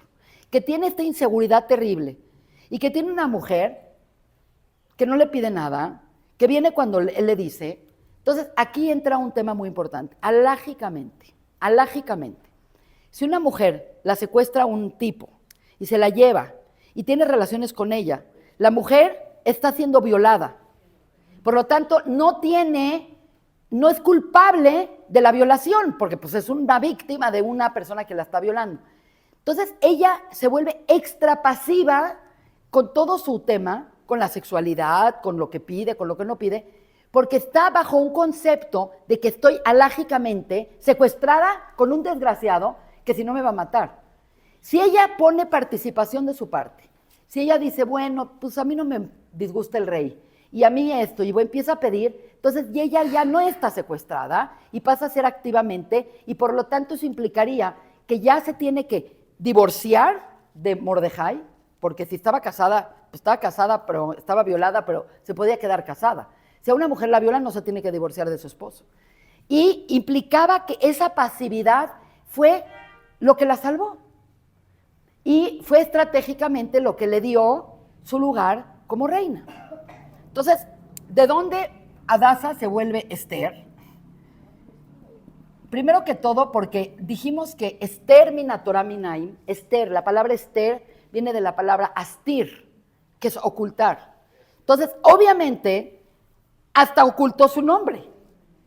que tiene esta inseguridad terrible y que tiene una mujer que no le pide nada, que viene cuando él le dice. Entonces, aquí entra un tema muy importante. Alágicamente, si una mujer la secuestra a un tipo y se la lleva y tiene relaciones con ella, la mujer está siendo violada. Por lo tanto, no es culpable de la violación, porque pues es una víctima de una persona que la está violando. Entonces, ella se vuelve extra pasiva con todo su tema, con la sexualidad, con lo que pide, con lo que no pide, porque está bajo un concepto de que estoy alágicamente secuestrada con un desgraciado que si no me va a matar. Si ella pone participación de su parte, si ella dice, bueno, pues a mí no me disgusta el rey, y a mí esto, y empieza a pedir, entonces y ella ya no está secuestrada y pasa a ser activamente, y por lo tanto eso implicaría que ya se tiene que divorciar de Mordejai, porque si estaba casada, pues estaba casada, pero estaba violada, pero se podía quedar casada. Si a una mujer la violan, no se tiene que divorciar de su esposo. Y implicaba que esa pasividad fue lo que la salvó. Y fue estratégicamente lo que le dio su lugar como reina. Entonces, ¿de dónde Hadassah se vuelve Esther? Primero que todo, porque dijimos que Esther mina Torah minaim, Esther, la palabra Esther viene de la palabra astir, que es ocultar. Entonces, obviamente, hasta ocultó su nombre.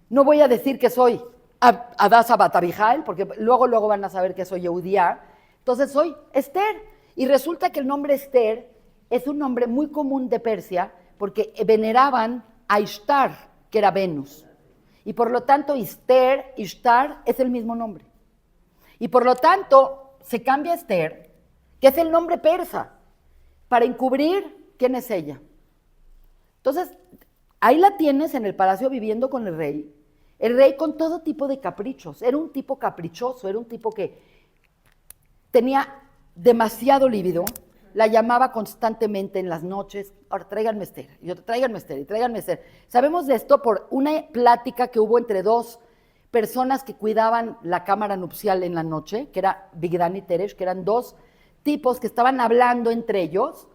No voy a decir que soy Hadassah bat Abijail, porque luego van a saber que soy Yehudía. Entonces, soy Esther. Y resulta que el nombre Esther es un nombre muy común de Persia, porque veneraban a Ishtar, que era Venus. Y por lo tanto, Ishtar es el mismo nombre. Y por lo tanto, se cambia Esther, que es el nombre persa, para encubrir quién es ella. Entonces, ahí la tienes en el palacio viviendo con el rey con todo tipo de caprichos. Era un tipo caprichoso, era un tipo que tenía demasiado líbido, la llamaba constantemente en las noches, ahora tráiganme Esther, y yo tráiganme Esther, y tráiganme Esther. Sabemos de esto por una plática que hubo entre 2 personas que cuidaban la cámara nupcial en la noche, que era Bigdan y Teresh, que eran 2 tipos que estaban hablando entre ellos,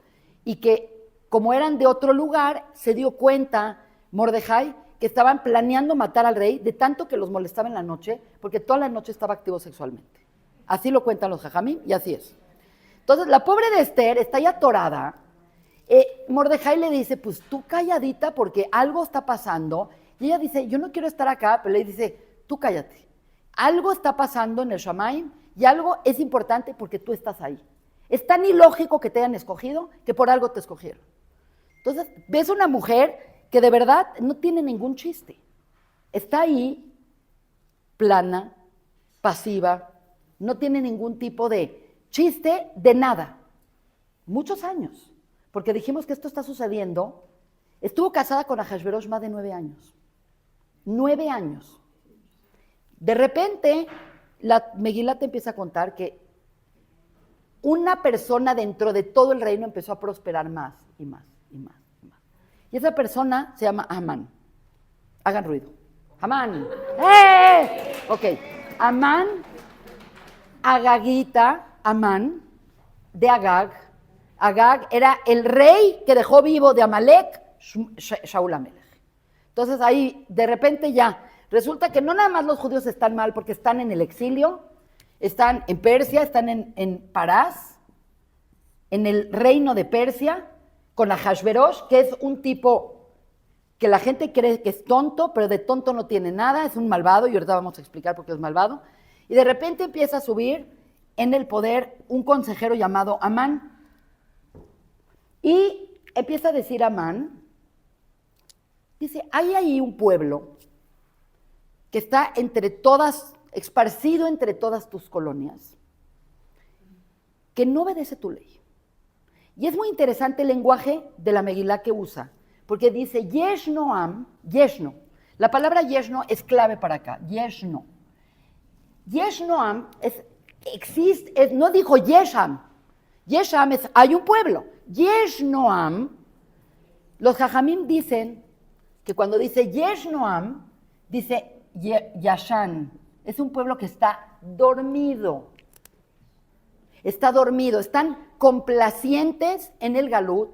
y que como eran de otro lugar, se dio cuenta Mordejai que estaban planeando matar al rey de tanto que los molestaba en la noche, porque toda la noche estaba activo sexualmente. Así lo cuentan los jajamim, y así es. Entonces, la pobre de Esther está ya atorada. Mordejai le dice, pues tú calladita porque algo está pasando. Y ella dice, yo no quiero estar acá, pero le dice, tú cállate. Algo está pasando en el Shamaim y algo es importante porque tú estás ahí. Es tan ilógico que te hayan escogido que por algo te escogieron. Entonces, ves una mujer que de verdad no tiene ningún chiste. Está ahí, plana, pasiva, no tiene ningún tipo de chiste de nada. Muchos años, porque dijimos que esto está sucediendo. Estuvo casada con Ahasverosh más de 9 años. 9 años. De repente, la Megilá te empieza a contar que una persona dentro de todo el reino empezó a prosperar más y más y más y más. Y esa persona se llama Amán. Hagan ruido. Amán. ¡Eh! Ok. Amán, Agagita, Amán, de Agag. Agag era el rey que dejó vivo de Amalek, Shaul Amelech. Entonces ahí, de repente ya, resulta que no nada más los judíos están mal porque están en el exilio, están en Persia, están en Parás, en el reino de Persia, con Ahasverosh, que es un tipo que la gente cree que es tonto, pero de tonto no tiene nada, es un malvado, y ahorita vamos a explicar por qué es malvado, y de repente empieza a subir en el poder un consejero llamado Amán, y empieza a decir Amán, dice, hay ahí un pueblo que está entre todas, esparcido entre todas tus colonias, que no obedece tu ley. Y es muy interesante el lenguaje de la Megilá que usa, porque dice Yeshno Am, Yeshno. La palabra Yeshno es clave para acá, Yeshno. Yeshno Am existe, no dijo Yesham. Yesham es, hay un pueblo. Yeshno Am, los Jajamim dicen que cuando dice Yeshno Am, dice Yashan, es un pueblo que está dormido. Está dormido, están complacientes en el galut,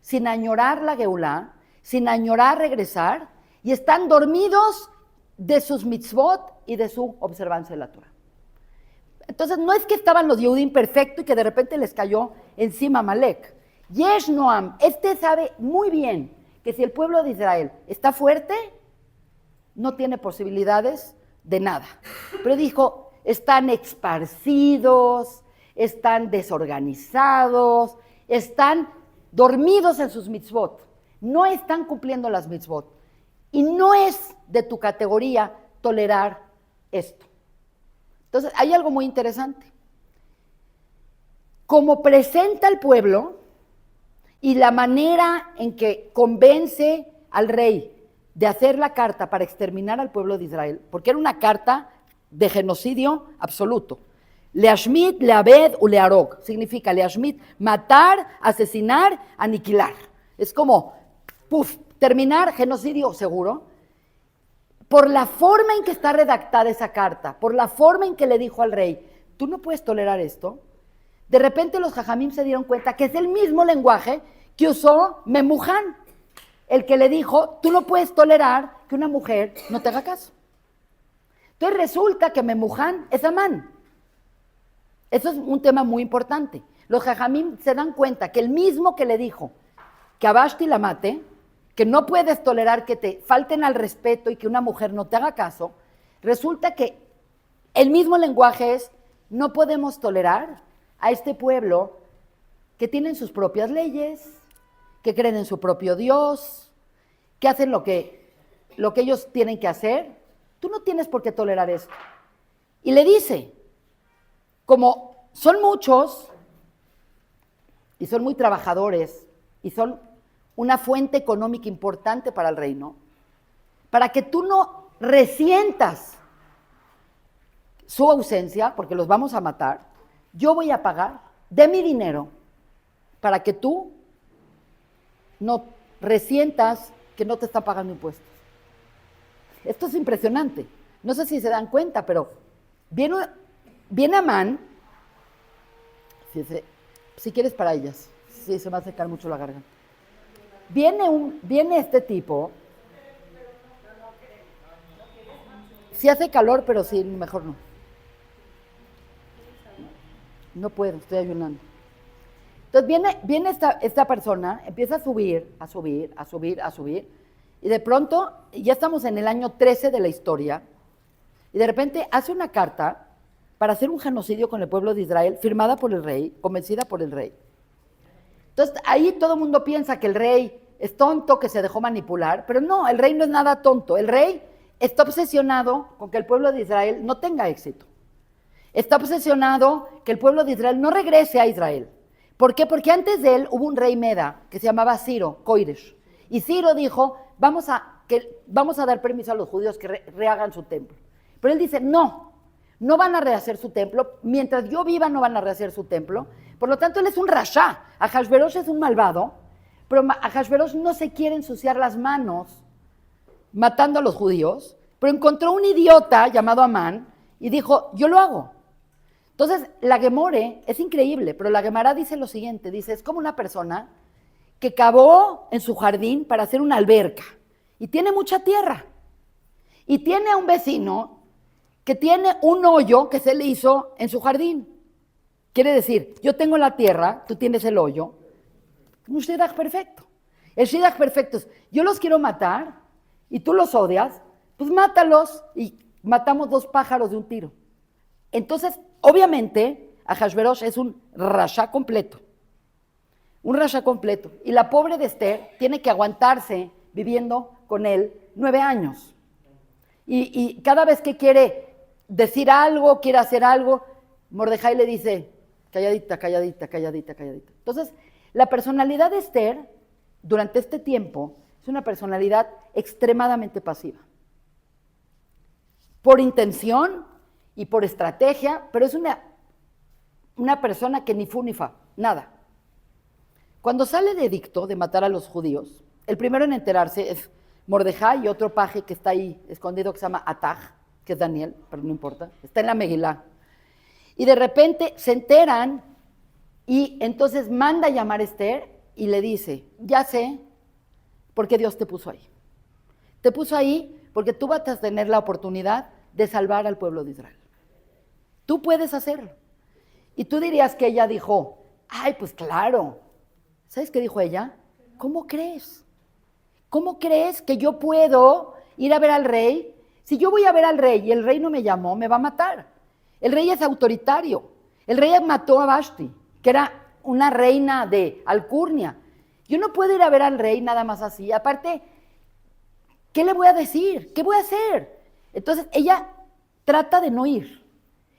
sin añorar la geulá, sin añorar regresar, y están dormidos de sus mitzvot y de su observancia de la Torah. Entonces, no es que estaban los Yehudim perfectos y que de repente les cayó encima Amalek. Yesh Noam, sabe muy bien que si el pueblo de Israel está fuerte, no tiene posibilidades de nada. Pero dijo, están esparcidos, están desorganizados, están dormidos en sus mitzvot, no están cumpliendo las mitzvot. Y no es de tu categoría tolerar esto. Entonces, hay algo muy interesante. Como presenta el pueblo y la manera en que convence al rey de hacer la carta para exterminar al pueblo de Israel, porque era una carta de genocidio absoluto. Leashmit, leabed u learog. Significa leashmit, matar, asesinar, aniquilar. Es como, terminar, genocidio seguro. Por la forma en que está redactada esa carta, por la forma en que le dijo al rey, tú no puedes tolerar esto. De repente los jajamim se dieron cuenta que es el mismo lenguaje que usó Memuján, el que le dijo, tú no puedes tolerar que una mujer no te haga caso. Entonces resulta que Memuján es Amán. Eso es un tema muy importante. Los jajamim se dan cuenta que el mismo que le dijo que a Vashti la mate, que no puedes tolerar que te falten al respeto y que una mujer no te haga caso, resulta que el mismo lenguaje es, no podemos tolerar a este pueblo que tienen sus propias leyes, que creen en su propio Dios, que hacen lo que ellos tienen que hacer. Tú no tienes por qué tolerar esto. Y le dice, como son muchos y son muy trabajadores y son una fuente económica importante para el reino, para que tú no resientas su ausencia, porque los vamos a matar, yo voy a pagar de mi dinero para que tú no resientas que no te está pagando impuestos. Esto es impresionante. No sé si se dan cuenta, pero viene Amán, si quieres para ellas, sí, se va a secar mucho la garganta. Viene este tipo, sí hace calor, pero sí, mejor no. No puedo, estoy ayunando. Entonces viene esta persona, empieza a subir, y de pronto, ya estamos en el año 13 de la historia, y de repente hace una carta para hacer un genocidio con el pueblo de Israel, firmada por el rey, convencida por el rey. Entonces ahí todo el mundo piensa que el rey es tonto, que se dejó manipular, pero no, el rey no es nada tonto. El rey está obsesionado con que el pueblo de Israel no tenga éxito. Está obsesionado que el pueblo de Israel no regrese a Israel. ¿Por qué? Porque antes de él hubo un rey Meda que se llamaba Ciro, Koiresh. Y Ciro dijo, vamos a dar permiso a los judíos que rehagan su templo. Pero él dice, no van a rehacer su templo. Mientras yo viva no van a rehacer su templo. Por lo tanto, él es un rasha. Ahasverosh es un malvado. Pero Ahasverosh no se quiere ensuciar las manos matando a los judíos, pero encontró un idiota llamado Amán y dijo, yo lo hago. Entonces, la Gemore es increíble, pero la Gemara dice lo siguiente, dice, es como una persona que cavó en su jardín para hacer una alberca y tiene mucha tierra y tiene a un vecino que tiene un hoyo que se le hizo en su jardín. Quiere decir, yo tengo la tierra, tú tienes el hoyo, un shidduch perfecto. El Shidduch perfecto es, yo los quiero matar y tú los odias, pues mátalos y matamos 2 pájaros de un tiro. Entonces, obviamente, Ahasverosh es un rasha completo. Un rasha completo. Y la pobre de Esther tiene que aguantarse viviendo con él 9 años. Y cada vez que quiere decir algo, quiere hacer algo, Mordejai le dice, calladita, calladita, calladita, calladita. Entonces, la personalidad de Esther, durante este tiempo, es una personalidad extremadamente pasiva. Por intención y por estrategia, pero es una persona que ni fu ni fa, nada. Cuando sale de edicto de matar a los judíos, el primero en enterarse es Mordejai y otro paje que está ahí escondido que se llama Ataj, que es Daniel, pero no importa, está en la Megilá. Y de repente se enteran y entonces manda a llamar a Esther y le dice, ya sé por qué Dios te puso ahí. Te puso ahí porque tú vas a tener la oportunidad de salvar al pueblo de Israel. Tú puedes hacerlo. Y tú dirías que ella dijo, ay, pues claro. ¿Sabes qué dijo ella? ¿Cómo crees? ¿Cómo crees que yo puedo ir a ver al rey? Si yo voy a ver al rey y el rey no me llamó, me va a matar. El rey es autoritario. El rey mató a Vashti, que era una reina de Alcurnia. Yo no puedo ir a ver al rey nada más así. Aparte, ¿qué le voy a decir? ¿Qué voy a hacer? Entonces ella trata de no ir.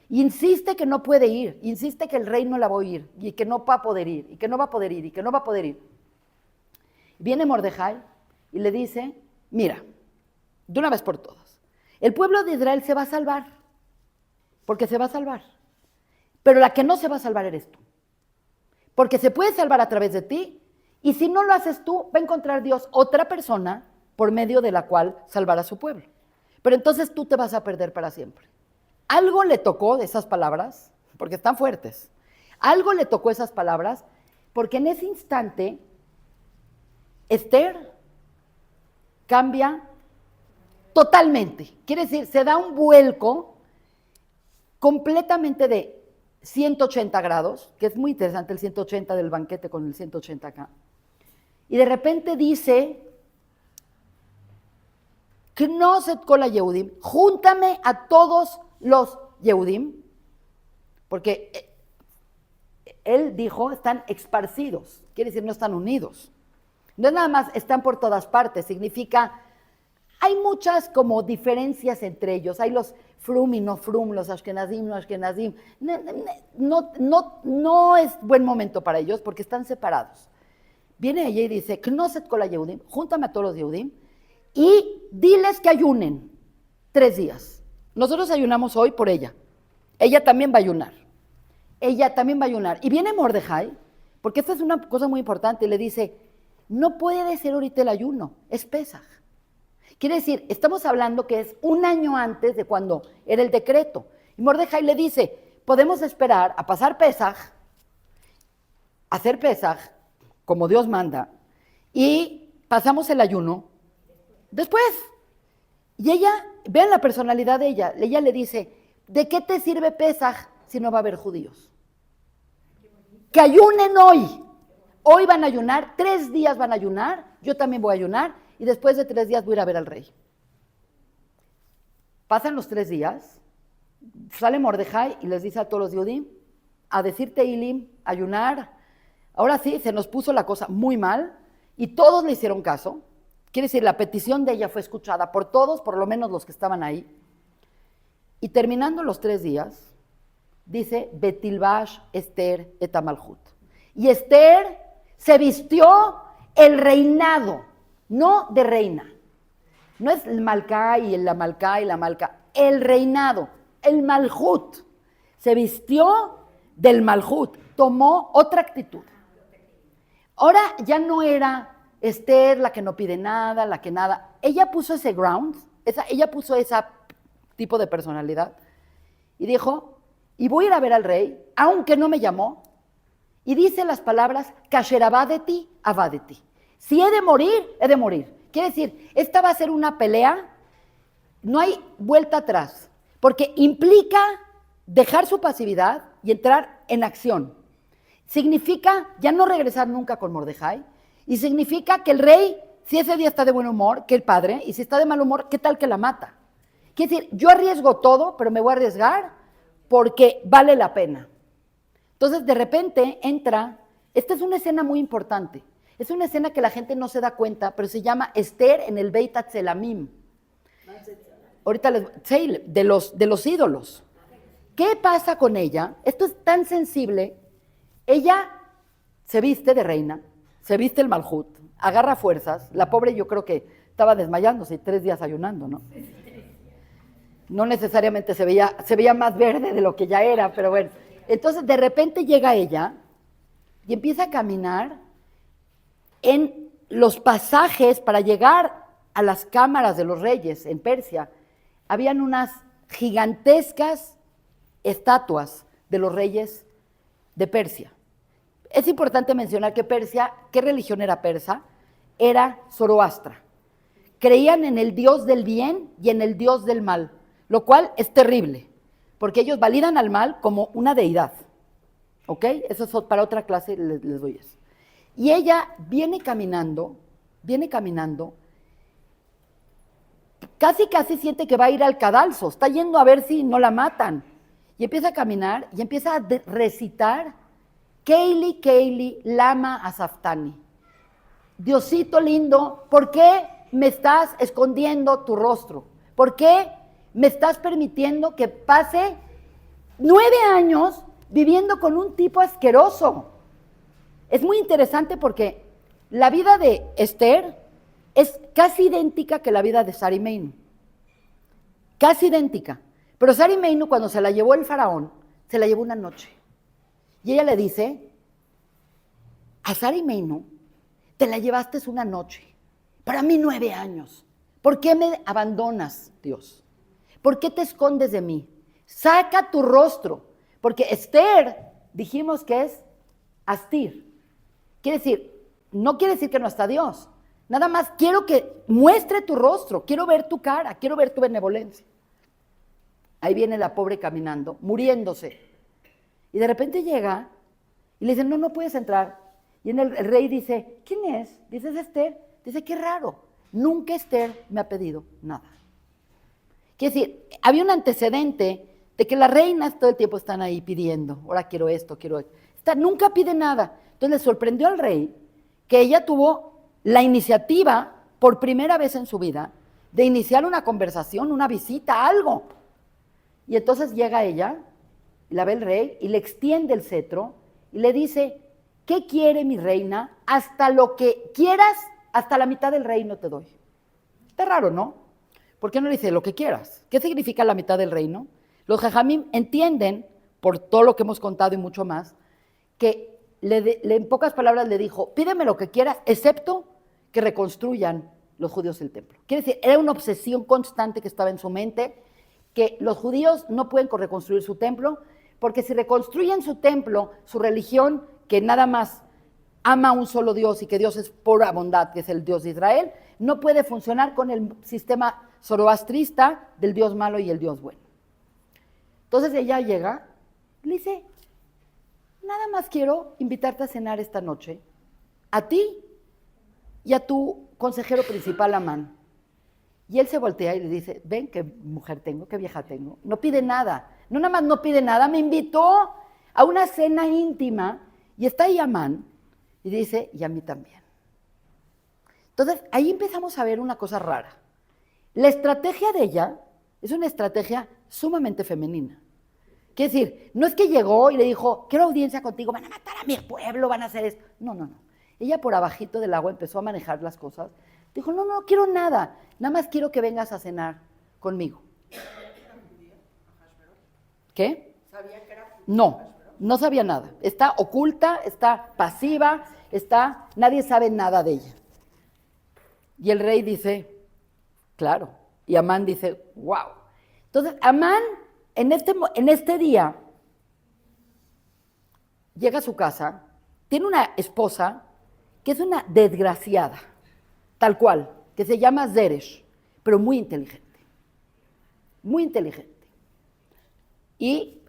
Insiste que no puede ir, insiste que el rey no la va a oír y que no va a poder ir, y que no va a poder ir, y que no va a poder ir. Viene Mordejai y le dice, mira, de una vez por todas, el pueblo de Israel se va a salvar, porque se va a salvar, pero la que no se va a salvar eres tú, porque se puede salvar a través de ti, y si no lo haces tú, va a encontrar Dios otra persona por medio de la cual salvar a su pueblo. Pero entonces tú te vas a perder para siempre. Algo le tocó de esas palabras, porque están fuertes. Algo le tocó esas palabras, porque en ese instante Esther cambia totalmente. Quiere decir, se da un vuelco completamente de 180 grados, que es muy interesante el 180 del banquete con el 180 acá. Y de repente dice, Knosset kol Yehudim, júntame a todos los Yehudim, porque él dijo, están esparcidos, quiere decir no están unidos. No es nada más, están por todas partes, significa, hay muchas como diferencias entre ellos, hay los frum y no frum, los ashkenazim, no ashkenazim, no es buen momento para ellos porque están separados. Viene ella y dice, Knosset kol Yehudim, júntame a todos los Yehudim y diles que ayunen 3 días. Nosotros ayunamos hoy por ella. Ella también va a ayunar. Ella también va a ayunar. Y viene Mordejai, porque esta es una cosa muy importante, y le dice, no puede ser ahorita el ayuno, es Pesaj. Quiere decir, estamos hablando que es 1 año antes de cuando era el decreto. Y Mordejai le dice, podemos esperar a pasar Pesaj, hacer Pesaj, como Dios manda, y pasamos el ayuno después. Y ella, vean la personalidad de ella le dice, ¿de qué te sirve Pesaj si no va a haber judíos? Que ayunen hoy van a ayunar, 3 días van a ayunar, yo también voy a ayunar, y después de 3 días voy a ir a ver al rey. Pasan los 3 días, sale Mordejai y les dice a todos los Yehudim, a decir Tehilim, ayunar. Ahora sí, se nos puso la cosa muy mal, y todos le hicieron caso. Quiere decir, la petición de ella fue escuchada por todos, por lo menos los que estaban ahí. Y terminando los 3 días, dice, Betilbash Esther et Amalhut. Y Esther se vistió el reinado, no de reina. No es el Malcá y la Malcá y la Malcá, el reinado, el Malhut. Se vistió del Malhut, tomó otra actitud. Ahora ya no era Esther, la que no pide nada, la que nada. Ella puso ese ground, ella puso ese tipo de personalidad y dijo, y voy a ir a ver al rey, aunque no me llamó, y dice las palabras, Kasher abadeti, abadeti. Si he de morir, he de morir. Quiere decir, esta va a ser una pelea, no hay vuelta atrás, porque implica dejar su pasividad y entrar en acción. Significa ya no regresar nunca con Mordejai, Y significa que el rey, si ese día está de buen humor, que el padre, y si está de mal humor, ¿qué tal que la mata? Quiere decir, yo arriesgo todo, pero me voy a arriesgar porque vale la pena. Entonces, de repente entra, esta es una escena muy importante, es una escena que la gente no se da cuenta, pero se llama Esther en el Beit Hatzelamim. Ahorita de los ídolos. ¿Qué pasa con ella? Esto es tan sensible. Ella se viste de reina, se viste el Malhut, agarra fuerzas. La pobre yo creo que estaba desmayándose 3 días ayunando, ¿no? No necesariamente se veía más verde de lo que ya era, pero bueno. Entonces de repente llega ella y empieza a caminar en los pasajes para llegar a las cámaras de los reyes en Persia. Habían unas gigantescas estatuas de los reyes de Persia. Es importante mencionar que Persia, ¿qué religión era persa? Era Zoroastra. Creían en el dios del bien y en el dios del mal, lo cual es terrible, porque ellos validan al mal como una deidad. ¿Ok? Eso es para otra clase, les doy eso. Y ella viene caminando, casi siente que va a ir al cadalso, está yendo a ver si no la matan. Y empieza a caminar y empieza a recitar Keili, Keili, Lama Asaftani. Diosito lindo, ¿por qué me estás escondiendo tu rostro? ¿Por qué me estás permitiendo que pase 9 años viviendo con un tipo asqueroso? Es muy interesante porque la vida de Esther es casi idéntica que la vida de Sari Meinu. Casi idéntica. Pero Sari Meinu, cuando se la llevó el faraón, se la llevó una noche. Y ella le dice, a Sari Meinu, te la llevaste una noche. Para mí 9 años. ¿Por qué me abandonas, Dios? ¿Por qué te escondes de mí? Saca tu rostro. Porque Esther, dijimos que es Astir. Quiere decir, no quiere decir que no está Dios. Nada más quiero que muestre tu rostro, quiero ver tu cara, quiero ver tu benevolencia. Ahí viene la pobre caminando, muriéndose. Y de repente llega y le dicen, no puedes entrar. Y el rey dice, ¿quién es? Dice, es Esther. Dice, qué raro, nunca Esther me ha pedido nada. Quiere decir, había un antecedente de que las reinas todo el tiempo están ahí pidiendo, ahora quiero esto, quiero esto. Nunca pide nada. Entonces le sorprendió al rey que ella tuvo la iniciativa, por primera vez en su vida, de iniciar una conversación, una visita, algo. Y entonces llega ella, la ve el rey, y le extiende el cetro, y le dice, ¿qué quiere mi reina? Hasta lo que quieras, hasta la mitad del reino te doy. Está raro, ¿no? ¿Por qué no le dice lo que quieras? ¿Qué significa la mitad del reino? Los jajamim entienden, por todo lo que hemos contado y mucho más, que en pocas palabras le dijo, pídeme lo que quieras, excepto que reconstruyan los judíos el templo. Quiere decir, era una obsesión constante que estaba en su mente, que los judíos no pueden reconstruir su templo, porque si reconstruyen su templo, su religión, que nada más ama a un solo Dios y que Dios es pura bondad, que es el Dios de Israel, no puede funcionar con el sistema zoroastrista del Dios malo y el Dios bueno. Entonces ella llega y le dice, nada más quiero invitarte a cenar esta noche, a ti y a tu consejero principal, Amán. Y él se voltea y le dice, ven qué mujer tengo, qué vieja tengo. No pide nada, no nada más no pide nada, me invitó a una cena íntima y está ahí Amán y dice, y a mí también. Entonces ahí empezamos a ver una cosa rara. La estrategia de ella es una estrategia sumamente femenina. Quiere decir, no es que llegó y le dijo, quiero audiencia contigo, van a matar a mi pueblo, van a hacer esto. No. Ella por abajito del agua empezó a manejar las cosas. Dijo, no quiero nada, nada más quiero que vengas a cenar conmigo. ¿Qué? ¿Sabía que era judía? No sabía nada. Está oculta, está pasiva, nadie sabe nada de ella. Y el rey dice, claro. Y Amán dice, wow. Entonces, Amán, en este día, llega a su casa, tiene una esposa que es una desgraciada, tal cual, que se llama Zeresh, pero muy inteligente. Muy inteligente. Y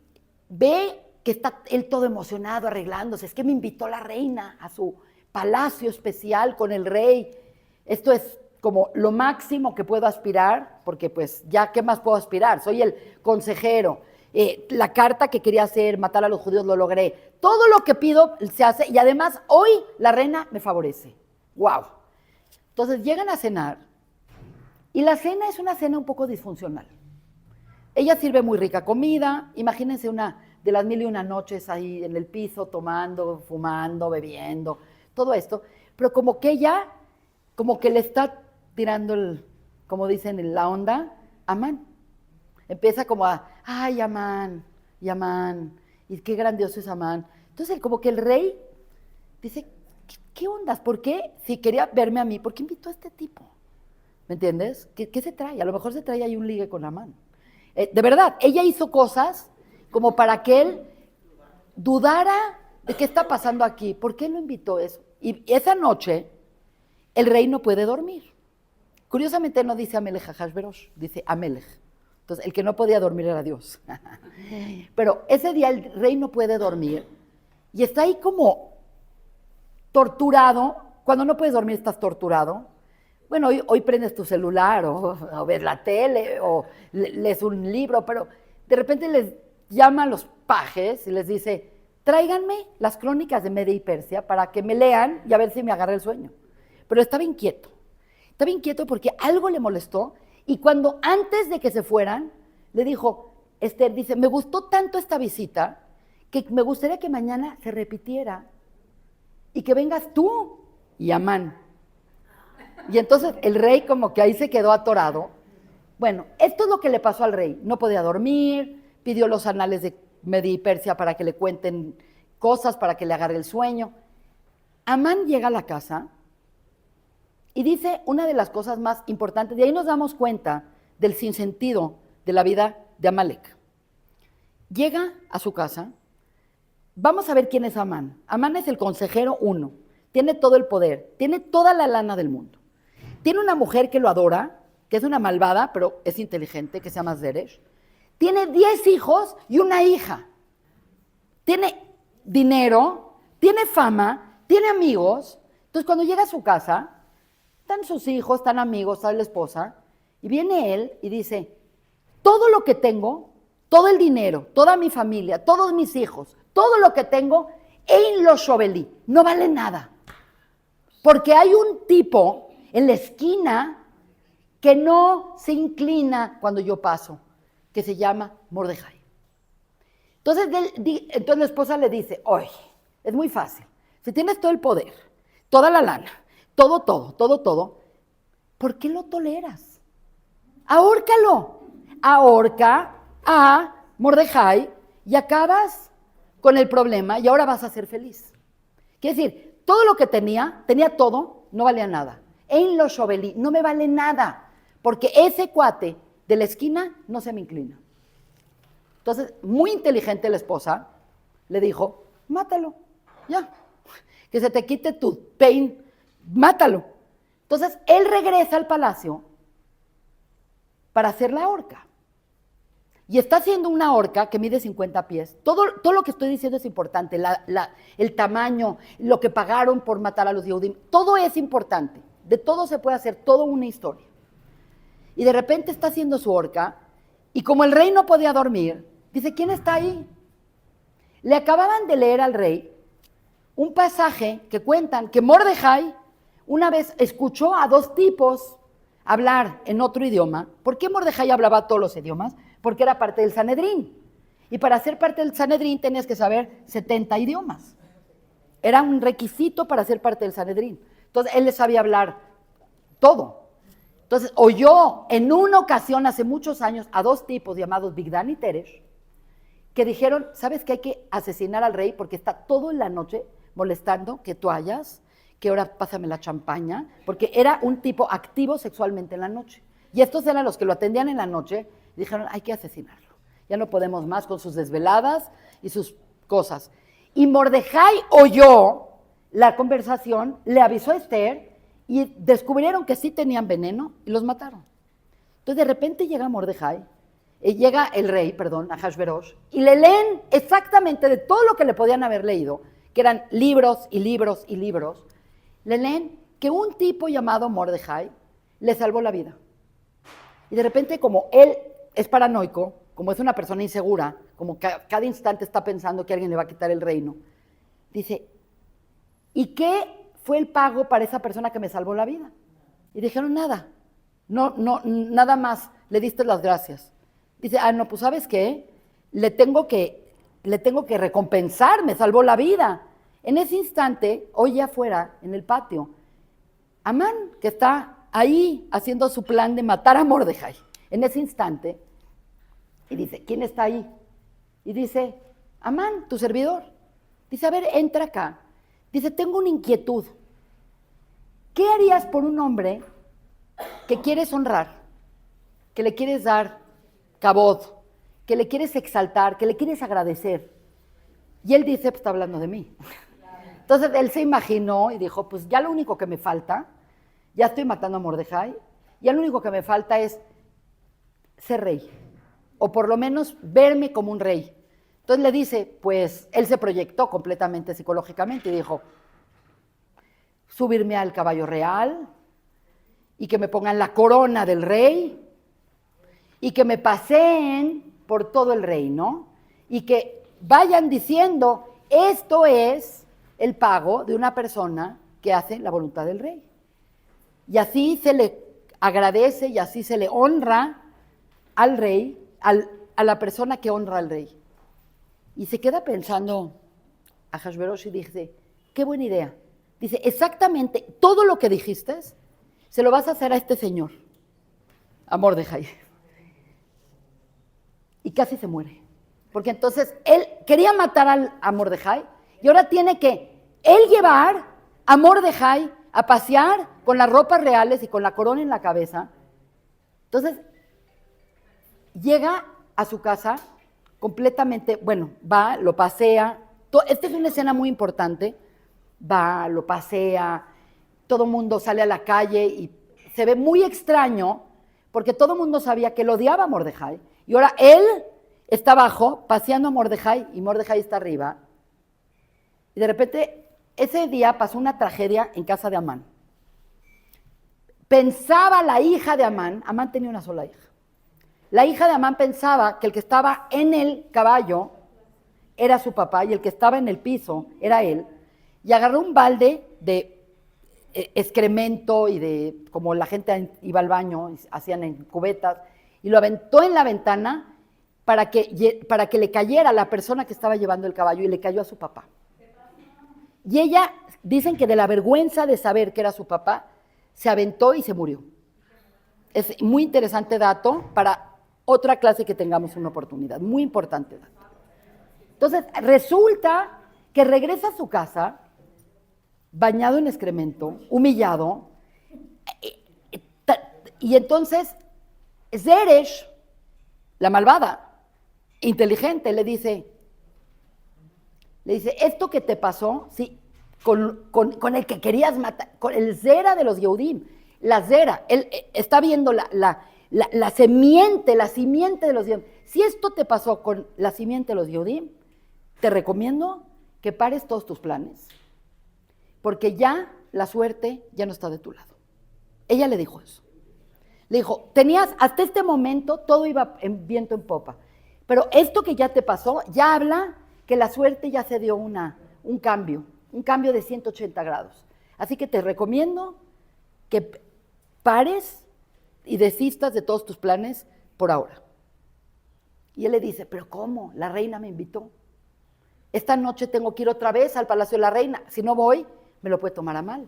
ve que está él todo emocionado, arreglándose. Es que me invitó la reina a su palacio especial con el rey. Esto es como lo máximo que puedo aspirar, porque pues ya, ¿qué más puedo aspirar? Soy el consejero. La carta que quería hacer, matar a los judíos, lo logré. Todo lo que pido se hace y además hoy la reina me favorece. ¡Wow! Entonces llegan a cenar y la cena es una cena un poco disfuncional. Ella sirve muy rica comida, imagínense una de las 1001 noches ahí en el piso, tomando, fumando, bebiendo, todo esto, pero como que ella, como que le está tirando, como dicen, la onda a Amán. Empieza como a, ay, Amán, y Amán, y qué grandioso es Amán. Entonces, como que el rey dice, ¿qué ondas? ¿Por qué? Si quería verme a mí, ¿por qué invitó a este tipo? ¿Me entiendes? ¿Qué se trae? A lo mejor se trae ahí un ligue con Amán. De verdad, ella hizo cosas como para que él dudara de qué está pasando aquí. ¿Por qué lo invitó eso? Y esa noche, el rey no puede dormir. Curiosamente no dice Amelech Ahashverosh, dice Amelech. Entonces, el que no podía dormir era Dios. Pero ese día el rey no puede dormir y está ahí como torturado. Cuando no puedes dormir estás torturado. Bueno, hoy prendes tu celular o ves la tele o lees un libro, pero de repente les llama a los pajes y les dice, tráiganme las crónicas de Media y Persia para que me lean y a ver si me agarra el sueño. Pero estaba inquieto porque algo le molestó y cuando antes de que se fueran, le dijo, Esther, dice, me gustó tanto esta visita que me gustaría que mañana se repitiera y que vengas tú y Amán. Y entonces el rey como que ahí se quedó atorado. Bueno, esto es lo que le pasó al rey. No podía dormir, pidió los anales de Media y Persia para que le cuenten cosas, para que le agarre el sueño. Amán llega a la casa y dice una de las cosas más importantes, de ahí nos damos cuenta del sinsentido de la vida de Amalek. Llega a su casa, vamos a ver quién es Amán. Amán es el consejero 1, tiene todo el poder, tiene toda la lana del mundo. Tiene una mujer que lo adora, que es una malvada, pero es inteligente, que se llama Zeresh. Tiene 10 hijos y una hija. Tiene dinero, tiene fama, tiene amigos. Entonces, cuando llega a su casa, están sus hijos, están amigos, está la esposa, y viene él y dice, todo lo que tengo, todo el dinero, toda mi familia, todos mis hijos, todo lo que tengo, Ein lo shovelí, no vale nada. Porque hay un tipo en la esquina que no se inclina cuando yo paso, que se llama Mordejai. Entonces la esposa le dice, oye, es muy fácil, si tienes todo el poder, toda la lana, todo, ¿por qué lo toleras? Ahórcalo, ahorca a Mordejai y acabas con el problema y ahora vas a ser feliz. Quiere decir, todo lo que tenía todo, no valía nada. En lo shovelí, no me vale nada, porque ese cuate de la esquina no se me inclina. Entonces, muy inteligente la esposa le dijo, mátalo, ya, que se te quite tu pain, mátalo. Entonces, él regresa al palacio para hacer la horca. Y está haciendo una horca que mide 50 pies. Todo lo que estoy diciendo es importante, el tamaño, lo que pagaron por matar a los Yehudim, todo es importante. De todo se puede hacer toda una historia. Y de repente está haciendo su horca, y como el rey no podía dormir, dice, ¿quién está ahí? Le acababan de leer al rey un pasaje que cuentan que Mordejai una vez escuchó a 2 tipos hablar en otro idioma. ¿Por qué Mordejai hablaba todos los idiomas? Porque era parte del Sanedrín. Y para ser parte del Sanedrín tenías que saber 70 idiomas. Era un requisito para ser parte del Sanedrín. Entonces, él les sabía hablar todo. Entonces, oyó en una ocasión, hace muchos años, a 2 tipos llamados Bigdan y Teresh, que dijeron, ¿sabes que hay que asesinar al rey? Porque está todo en la noche molestando que toallas, que ahora pásame la champaña, porque era un tipo activo sexualmente en la noche. Y estos eran los que lo atendían en la noche, y dijeron, hay que asesinarlo. Ya no podemos más con sus desveladas y sus cosas. Y Mordejai oyó la conversación, le avisó a Esther, y descubrieron que sí tenían veneno, y los mataron. Entonces de repente llega Mordejai, llega el rey, Ahashverosh, y le leen exactamente de todo lo que le podían haber leído, que eran libros y libros y libros, le leen que un tipo llamado Mordejai le salvó la vida. Y de repente, como él es paranoico, como es una persona insegura, como que cada instante está pensando que alguien le va a quitar el reino, dice, ¿y qué fue el pago para esa persona que me salvó la vida? Y dijeron, nada, nada más, le diste las gracias. Dice, no, pues ¿sabes qué? Le tengo que recompensar, me salvó la vida. En ese instante, oye afuera, en el patio, Amán, que está ahí haciendo su plan de matar a Mordejai, en ese instante, y dice, ¿quién está ahí? Y dice, Amán, tu servidor. Dice, a ver, entra acá. Dice, tengo una inquietud. ¿Qué harías por un hombre que quieres honrar, que le quieres dar cabod, que le quieres exaltar, que le quieres agradecer? Y él dice, pues está hablando de mí. Entonces él se imaginó y dijo, pues ya lo único que me falta, ya estoy matando a Mordejai, ya lo único que me falta es ser rey, o por lo menos verme como un rey. Entonces le dice, pues él se proyectó completamente psicológicamente y dijo, subirme al caballo real y que me pongan la corona del rey y que me paseen por todo el reino y que vayan diciendo, esto es el pago de una persona que hace la voluntad del rey. Y así se le agradece y así se le honra al rey, a la persona que honra al rey. Y se queda pensando Ahasverosh y dice, qué buena idea. Dice, exactamente todo lo que dijiste se lo vas a hacer a este señor, a Mordejai. Y casi se muere. Porque entonces él quería matar a Mordejai y ahora tiene que él llevar a Mordejai a pasear con las ropas reales y con la corona en la cabeza. Entonces, llega a su casa completamente, bueno, va, lo pasea. Esta es una escena muy importante. Va, lo pasea, todo el mundo sale a la calle y se ve muy extraño porque todo el mundo sabía que lo odiaba a Mordejai. Y ahora él está abajo paseando a Mordejai y Mordejai está arriba. Y de repente, ese día pasó una tragedia en casa de Amán. Pensaba la hija de Amán tenía una sola hija. La hija de Amán pensaba que el que estaba en el caballo era su papá y el que estaba en el piso era él. Y agarró un balde de excremento y de, como la gente iba al baño, hacían en cubetas, y lo aventó en la ventana para que le cayera a la persona que estaba llevando el caballo y le cayó a su papá. Y ella, dicen que de la vergüenza de saber que era su papá, se aventó y se murió. Es muy interesante dato para otra clase que tengamos una oportunidad, muy importante dato. Entonces, resulta que regresa a su casa, bañado en excremento, humillado, y entonces Zeresh, la malvada, inteligente, le dice, esto que te pasó, sí, con el que querías matar, con el Zera de los Yehudim, la Zera, él está viendo la simiente de los Yehudim. Si esto te pasó con la simiente de los Yehudim, te recomiendo que pares todos tus planes, porque ya la suerte ya no está de tu lado. Ella le dijo eso. Le dijo, hasta este momento todo iba en viento en popa, pero esto que ya te pasó, ya habla que la suerte ya se dio un cambio de 180 grados. Así que te recomiendo que pares y desistas de todos tus planes por ahora. Y él le dice, ¿pero cómo? La reina me invitó. Esta noche tengo que ir otra vez al Palacio de la Reina. Si no voy, me lo puede tomar a mal.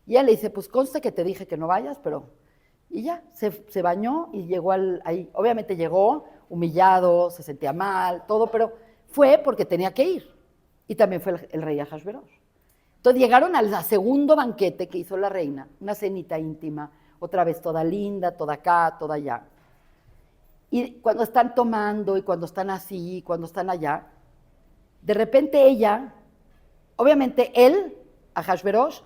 Y él le dice, pues conste que te dije que no vayas, pero... Y ya, se bañó y llegó ahí. Obviamente llegó humillado, se sentía mal, todo, pero fue porque tenía que ir. Y también fue el rey Ahasverosh. Entonces llegaron al segundo banquete que hizo la reina, una cenita íntima, otra vez toda linda, toda acá, toda allá. Y cuando están tomando y cuando están así, cuando están allá, de repente ella, obviamente él, Ahasverosh,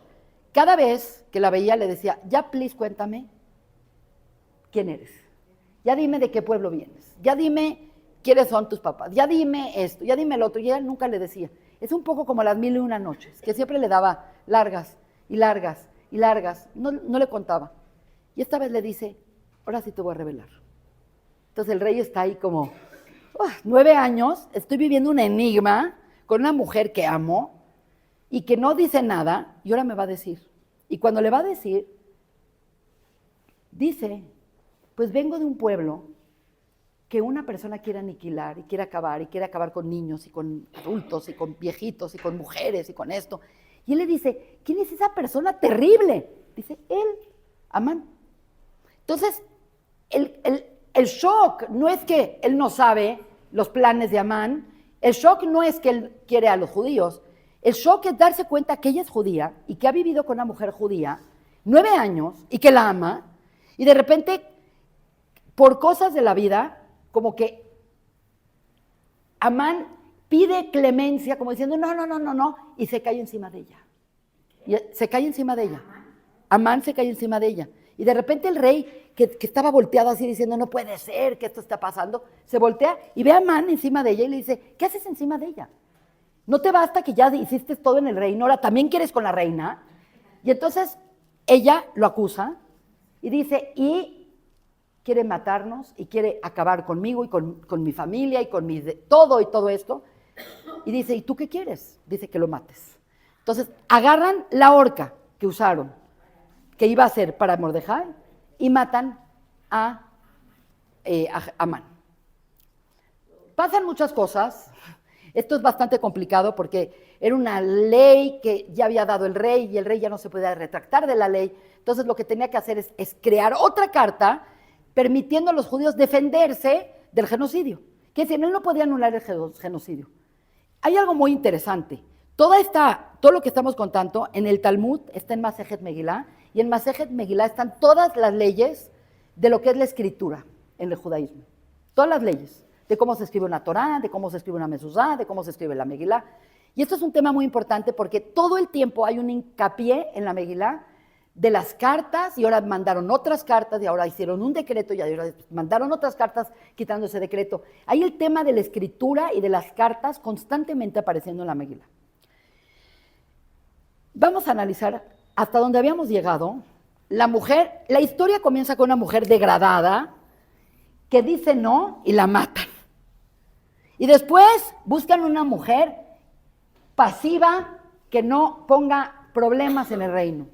cada vez que la veía le decía, ya please cuéntame quién eres, ya dime de qué pueblo vienes, ya dime quiénes son tus papás, ya dime esto, ya dime el otro, y él nunca le decía. Es un poco como las 1001 noches, que siempre le daba largas y largas, y largas. No le contaba. Y esta vez le dice, ahora sí te voy a revelar. Entonces el rey está ahí como, 9 años, estoy viviendo un enigma con una mujer que amo y que no dice nada, y ahora me va a decir. Y cuando le va a decir, dice, pues vengo de un pueblo que una persona quiere aniquilar y quiere acabar con niños y con adultos y con viejitos y con mujeres y con esto. Y él le dice, ¿quién es esa persona terrible? Dice, él, Amán. Entonces, el shock no es que él no sabe los planes de Amán, el shock no es que él quiere a los judíos, el shock es darse cuenta que ella es judía y que ha vivido con una mujer judía 9 años y que la ama, y de repente, por cosas de la vida, como que Amán pide clemencia, como diciendo, no, y se cae encima de ella. Y se cae encima de ella. Amán se cae encima de ella. Y de repente el rey, que estaba volteado así diciendo, no puede ser que esto está pasando, se voltea y ve a Amán encima de ella y le dice, ¿qué haces encima de ella? ¿No te basta que ya hiciste todo en el reino, ahora también quieres con la reina? Y entonces ella lo acusa y dice, y quiere matarnos y quiere acabar conmigo y con mi familia y con todo esto. Y dice, ¿y tú qué quieres? Dice que lo mates. Entonces agarran la horca que usaron, que iba a ser para Mordejai, y matan a Amán. Pasan muchas cosas. Esto es bastante complicado porque era una ley que ya había dado el rey y el rey ya no se podía retractar de la ley. Entonces lo que tenía que hacer es crear otra carta permitiendo a los judíos defenderse del genocidio. Que decir, él no podía anular el genocidio. Hay algo muy interesante. Todo lo que estamos contando en el Talmud está en Masejet Megilá, y en Masejet Megilá están todas las leyes de lo que es la escritura en el judaísmo. Todas las leyes, de cómo se escribe una Torá, de cómo se escribe una Mezuzá, de cómo se escribe la Megilá. Y esto es un tema muy importante porque todo el tiempo hay un hincapié en la Megilá de las cartas, y ahora mandaron otras cartas, y ahora hicieron un decreto, y ahora mandaron otras cartas quitando ese decreto. Hay el tema de la escritura y de las cartas constantemente apareciendo en la Megilá. Vamos a analizar hasta dónde habíamos llegado. La historia comienza con una mujer degradada que dice no y la matan. Y después buscan una mujer pasiva que no ponga problemas en el reino.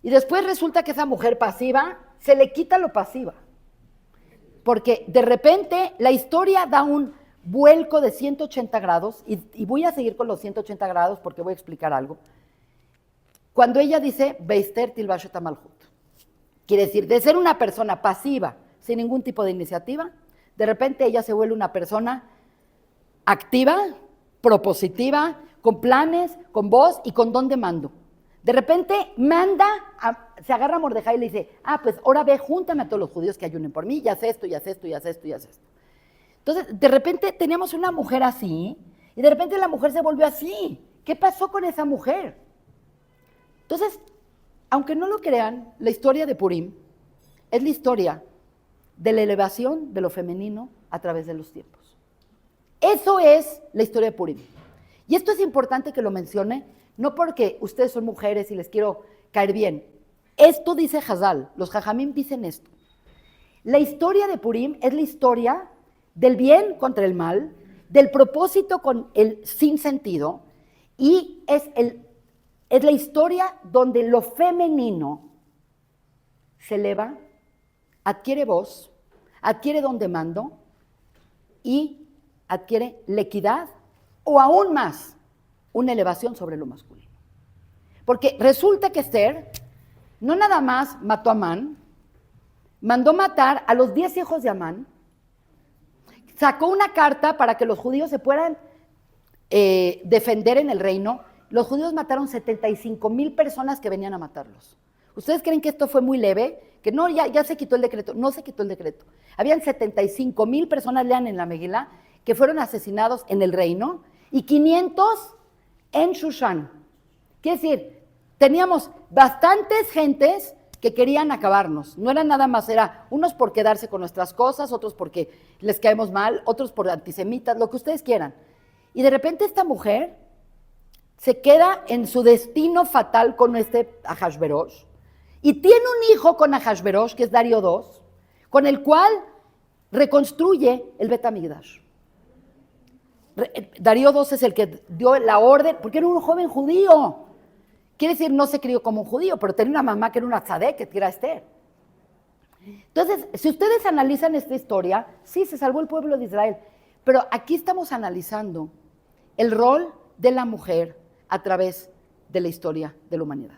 Y después resulta que esa mujer pasiva se le quita lo pasiva. Porque de repente la historia da un vuelco de 180 grados, y voy a seguir con los 180 grados porque voy a explicar algo. Cuando ella dice, Beister Tilbashet Malhut, quiere decir, de ser una persona pasiva, sin ningún tipo de iniciativa, de repente ella se vuelve una persona activa, propositiva, con planes, con voz y con don de mando. De repente se agarra a Mordejai y le dice, pues ahora ve, júntame a todos los judíos que ayunen por mí, y haz esto, y haz esto, y haz esto, y haz esto. Entonces, de repente teníamos una mujer así, y de repente la mujer se volvió así. ¿Qué pasó con esa mujer? Entonces, aunque no lo crean, la historia de Purim es la historia de la elevación de lo femenino a través de los tiempos. Eso es la historia de Purim. Y esto es importante que lo mencione, no porque ustedes son mujeres y les quiero caer bien. Esto dice Hazal, los Jajamim dicen esto. La historia de Purim es la historia del bien contra el mal, del propósito con el sinsentido, y es la historia donde lo femenino se eleva, adquiere voz, adquiere don de mando y adquiere la equidad, o aún más, una elevación sobre lo masculino. Porque resulta que Esther no nada más mató a Amán, mandó matar a los 10 hijos de Amán, sacó una carta para que los judíos se puedan defender en el reino. Los judíos mataron 75,000 personas que venían a matarlos. ¿Ustedes creen que esto fue muy leve? Que no, ya se quitó el decreto. No se quitó el decreto. Habían 75,000 personas, lean en la Megilá, que fueron asesinados en el reino, y 500 en Shushan. Quiere decir, teníamos bastantes gentes que querían acabarnos. No era nada más, era unos por quedarse con nuestras cosas, otros porque les caemos mal, otros por antisemitas, lo que ustedes quieran. Y de repente esta mujer se queda en su destino fatal con este Ahasverosh y tiene un hijo con Ahasverosh, que es Darío II, con el cual reconstruye el Bet Hamikdash. Darío II es el que dio la orden, porque era un joven judío. Quiere decir, no se crió como un judío, pero tenía una mamá que era una tzadek, que era Esther. Entonces, si ustedes analizan esta historia, sí, se salvó el pueblo de Israel, pero aquí estamos analizando el rol de la mujer a través de la historia de la humanidad.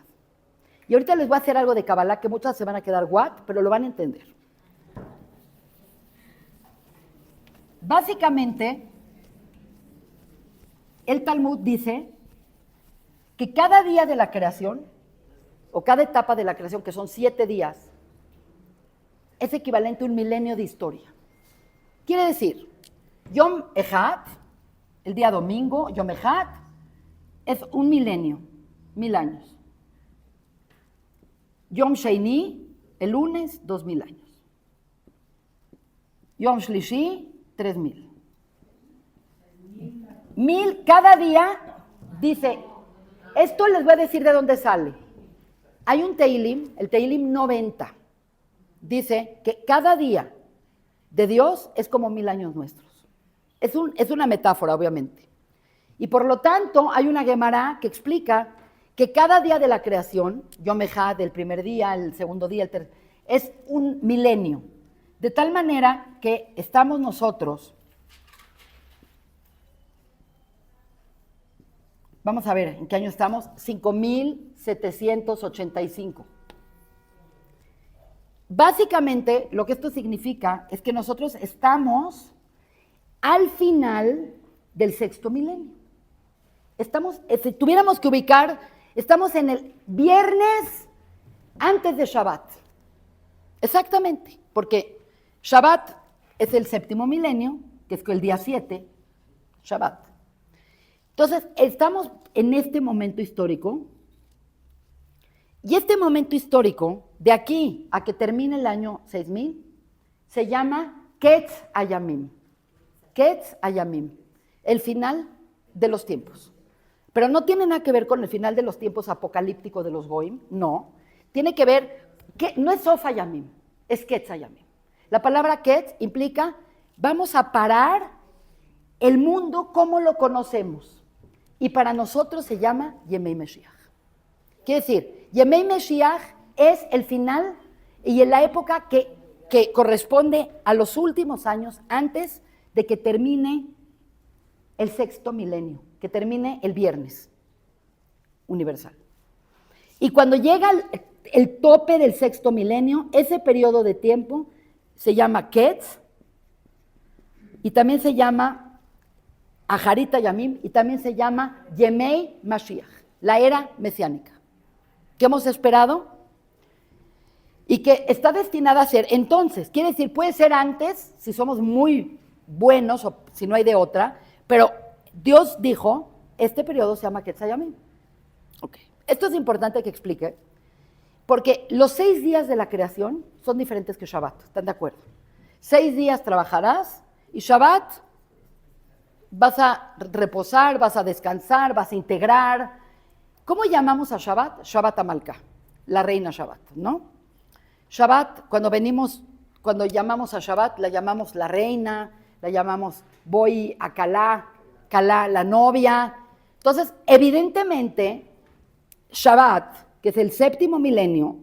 Y ahorita les voy a hacer algo de Kabbalah que muchas se van a quedar what, pero lo van a entender. Básicamente, el Talmud dice que cada día de la creación, o cada etapa de la creación, que son 7 días, es equivalente a un milenio de historia. Quiere decir, Yom Echad, el día domingo, Yom Echad, es un milenio, 1000 años. Yom Sheini, el lunes, 2000 años. Yom Shlishi, 3000. 1000 cada día, dice, esto les voy a decir de dónde sale. Hay un Teilim, el Teilim 90, dice que cada día de Dios es como 1000 años nuestros. Es una metáfora, obviamente. Y por lo tanto, hay una Gemara que explica que cada día de la creación, Yom Echad, el primer día, el segundo día, el tercer, es un milenio. De tal manera que estamos nosotros, vamos a ver, ¿en qué año estamos? 5785. Básicamente, lo que esto significa es que nosotros estamos al final del sexto milenio. Estamos, si tuviéramos que ubicar, estamos en el viernes antes de Shabbat. Exactamente, porque Shabbat es el séptimo milenio, que es el día 7, Shabbat. Entonces, estamos en este momento histórico, y este momento histórico, de aquí a que termine el año 6000, se llama Ketz Hayamim. Ketz Hayamim, el final de los tiempos. Pero no tiene nada que ver con el final de los tiempos apocalípticos de los Goim, no. Tiene que ver, no es Sof Hayamim, es Ketz Hayamim. La palabra Ketz implica, vamos a parar el mundo como lo conocemos. Y para nosotros se llama Yemei Meshiach. Quiere decir, Yemei Meshiach es el final y la época que corresponde a los últimos años antes de que termine el sexto milenio, que termine el viernes universal. Y cuando llega el tope del sexto milenio, ese periodo de tiempo se llama Ketz y también se llama Aharit Hayamim y también se llama Yemei Mashiach, la era mesiánica, que hemos esperado y que está destinada a ser. Entonces, quiere decir, puede ser antes, si somos muy buenos o si no hay de otra, pero Dios dijo, este periodo se llama Ketz Hayamim. Okay. Esto es importante que explique, porque los 6 días de la creación son diferentes que Shabbat, ¿están de acuerdo? 6 días trabajarás y Shabbat vas a reposar, vas a descansar, vas a integrar. ¿Cómo llamamos a Shabbat? Shabbat Amalcá, la reina Shabbat, ¿no? Shabbat, cuando llamamos a Shabbat, la llamamos la reina, la llamamos voy a Calá, la novia. Entonces, evidentemente, Shabbat, que es el séptimo milenio,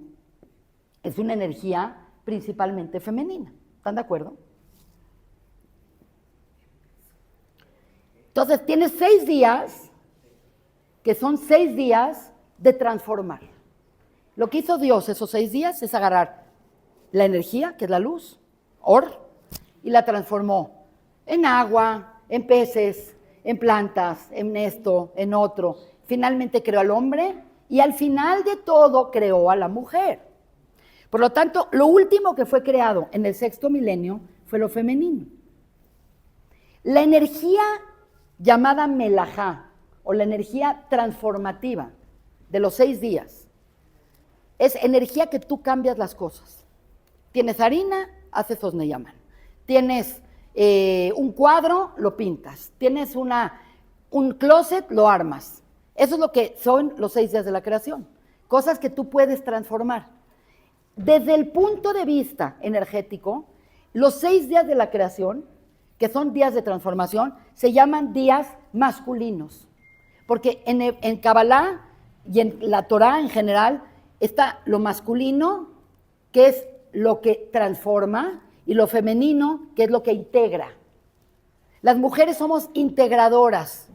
es una energía principalmente femenina. ¿Están de acuerdo? Entonces, tienes 6 días, que son 6 días de transformar. Lo que hizo Dios esos 6 días es agarrar la energía, que es la luz, Or, y la transformó en agua, en peces, en plantas, en esto, en otro. Finalmente creó al hombre y al final de todo creó a la mujer. Por lo tanto, lo último que fue creado en el sexto milenio fue lo femenino. La energía llamada melajá, o la energía transformativa de los 6 días, es energía que tú cambias las cosas. Tienes harina, haces osneyaman. Tienes un cuadro, lo pintas. Tienes un closet, lo armas. Eso es lo que son los 6 días de la creación, cosas que tú puedes transformar. Desde el punto de vista energético, los 6 días de la creación, que son días de transformación, se llaman días masculinos, porque en Kabbalah y en la Torah en general está lo masculino, que es lo que transforma, y lo femenino, que es lo que integra. Las mujeres somos integradoras,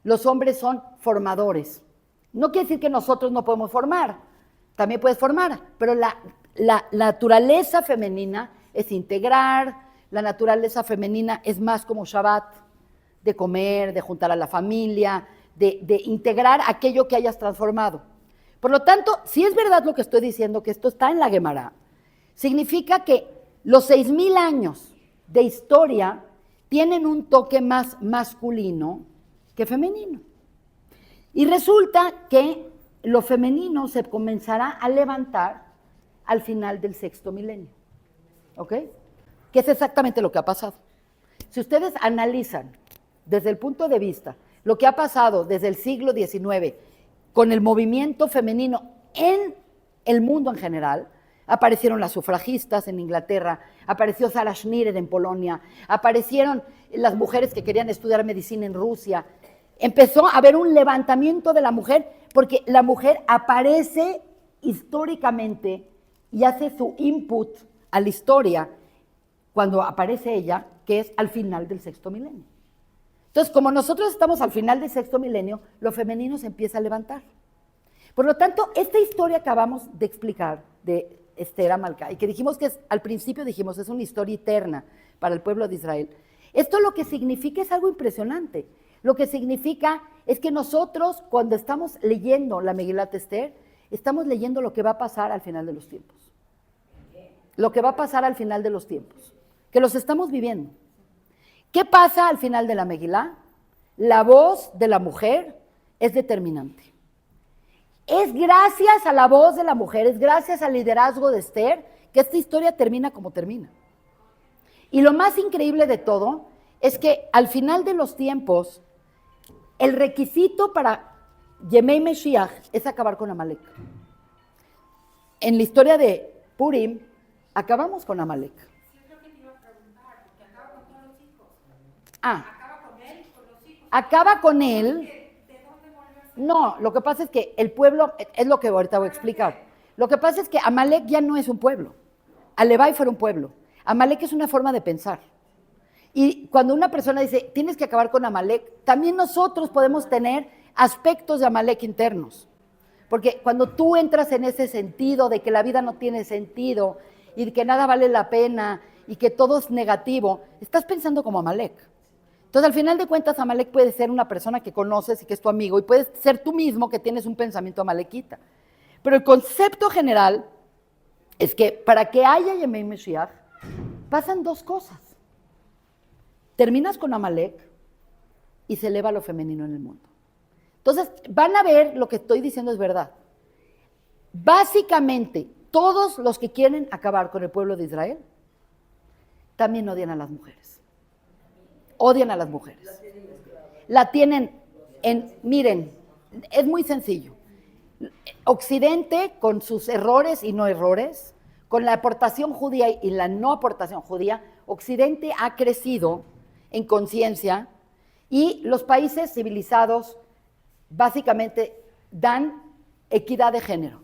los hombres son formadores. No quiere decir que nosotros no podemos formar, también puedes formar, pero la naturaleza femenina es integrar, la naturaleza femenina es más como Shabbat, de comer, de juntar a la familia, de integrar aquello que hayas transformado. Por lo tanto, si es verdad lo que estoy diciendo, que esto está en la Gemara, significa que los 6,000 años de historia tienen un toque más masculino que femenino. Y resulta que lo femenino se comenzará a levantar al final del 6º milenio. ¿Ok? Que es exactamente lo que ha pasado. Si ustedes analizan desde el punto de vista lo que ha pasado desde el siglo XIX con el movimiento femenino en el mundo en general, aparecieron las sufragistas en Inglaterra, apareció Sarah Schnirer en Polonia, aparecieron las mujeres que querían estudiar medicina en Rusia. Empezó a haber un levantamiento de la mujer porque la mujer aparece históricamente y hace su input a la historia cuando aparece ella, que es al final del 6º milenio. Entonces, como nosotros estamos al final del 6º milenio, lo femenino se empieza a levantar. Por lo tanto, esta historia que acabamos de explicar de Esther Amalcá, y que dijimos que al principio dijimos es una historia eterna para el pueblo de Israel, esto lo que significa es algo impresionante. Lo que significa es que nosotros, cuando estamos leyendo la Megilat Esther, estamos leyendo lo que va a pasar al final de los tiempos. Lo que va a pasar al final de los tiempos, que los estamos viviendo. ¿Qué pasa al final de la Megilá? La voz de la mujer es determinante. Es gracias a la voz de la mujer, es gracias al liderazgo de Esther, que esta historia termina como termina. Y lo más increíble de todo es que al final de los tiempos, el requisito para Yemei Meshiach es acabar con Amalek. En la historia de Purim, acabamos con Amalek. Sí, es lo que te iba a preguntar, porque acaba con todos los hijos. Acaba con él, con los hijos. Acaba con él. ¿De dónde volvió a ser? No, lo que pasa es que el pueblo, es lo que ahorita voy a explicar. Lo que pasa es que Amalek ya no es un pueblo. Alevai fue un pueblo. Amalek es una forma de pensar. Y cuando una persona dice, tienes que acabar con Amalek, también nosotros podemos tener aspectos de Amalek internos. Porque cuando tú entras en ese sentido de que la vida no tiene sentido y de que nada vale la pena y que todo es negativo, estás pensando como Amalek. Entonces, al final de cuentas, Amalek puede ser una persona que conoces y que es tu amigo, y puedes ser tú mismo que tienes un pensamiento amalekita. Pero el concepto general es que para que haya Yemei Meshiach, pasan dos cosas. Terminas con Amalek y se eleva lo femenino en el mundo. Entonces, van a ver, lo que estoy diciendo es verdad. Básicamente, todos los que quieren acabar con el pueblo de Israel, también odian a las mujeres. Odian a las mujeres. La tienen miren, es muy sencillo. Occidente, con sus errores y no errores, con la aportación judía y la no aportación judía, Occidente ha crecido en conciencia y los países civilizados básicamente dan equidad de género.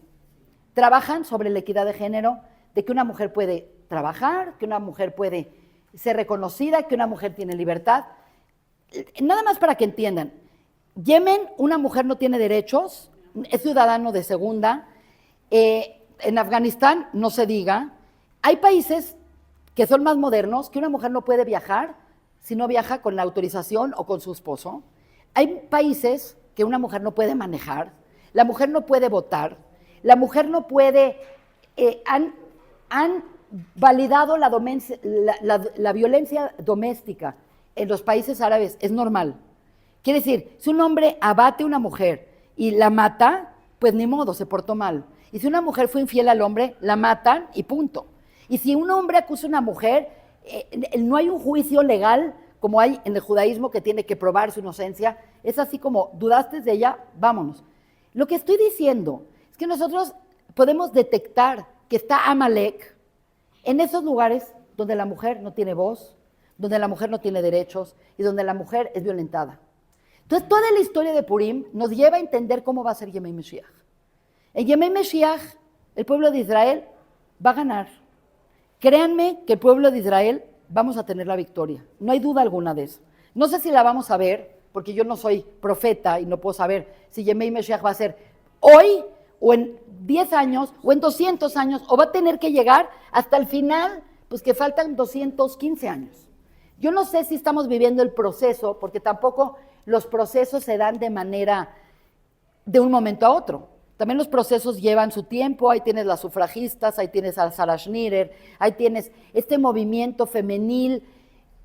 Trabajan sobre la equidad de género, de que una mujer puede trabajar, que una mujer puede ser reconocida, que una mujer tiene libertad. Nada más para que entiendan, Yemen, una mujer no tiene derechos, es ciudadano de segunda, en Afganistán no se diga, hay países que son más modernos, que una mujer no puede viajar si no viaja con la autorización o con su esposo. Hay países que una mujer no puede manejar, la mujer no puede votar, la mujer no puede, han validado la violencia doméstica en los países árabes, es normal. Quiere decir, si un hombre abate a una mujer y la mata, pues ni modo, se portó mal. Y si una mujer fue infiel al hombre, la matan y punto. Y si un hombre acusa a una mujer, no hay un juicio legal como hay en el judaísmo que tiene que probar su inocencia, es así como, dudaste de ella, vámonos. Lo que estoy diciendo es que nosotros podemos detectar que está Amalek en esos lugares donde la mujer no tiene voz, donde la mujer no tiene derechos y donde la mujer es violentada. Entonces, toda la historia de Purim nos lleva a entender cómo va a ser Yemei Mashiach. En Yemei Mashiach, el pueblo de Israel va a ganar. Créanme que el pueblo de Israel vamos a tener la victoria. No hay duda alguna de eso. No sé si la vamos a ver, porque yo no soy profeta y no puedo saber si Yemei Mashiach va a ser hoy o en 10 años o en 200 años o va a tener que llegar hasta el final, pues que faltan 215 años. Yo no sé si estamos viviendo el proceso, porque tampoco los procesos se dan de manera, de un momento a otro. También los procesos llevan su tiempo, ahí tienes las sufragistas, ahí tienes a Sarah Schnirer, ahí tienes este movimiento femenil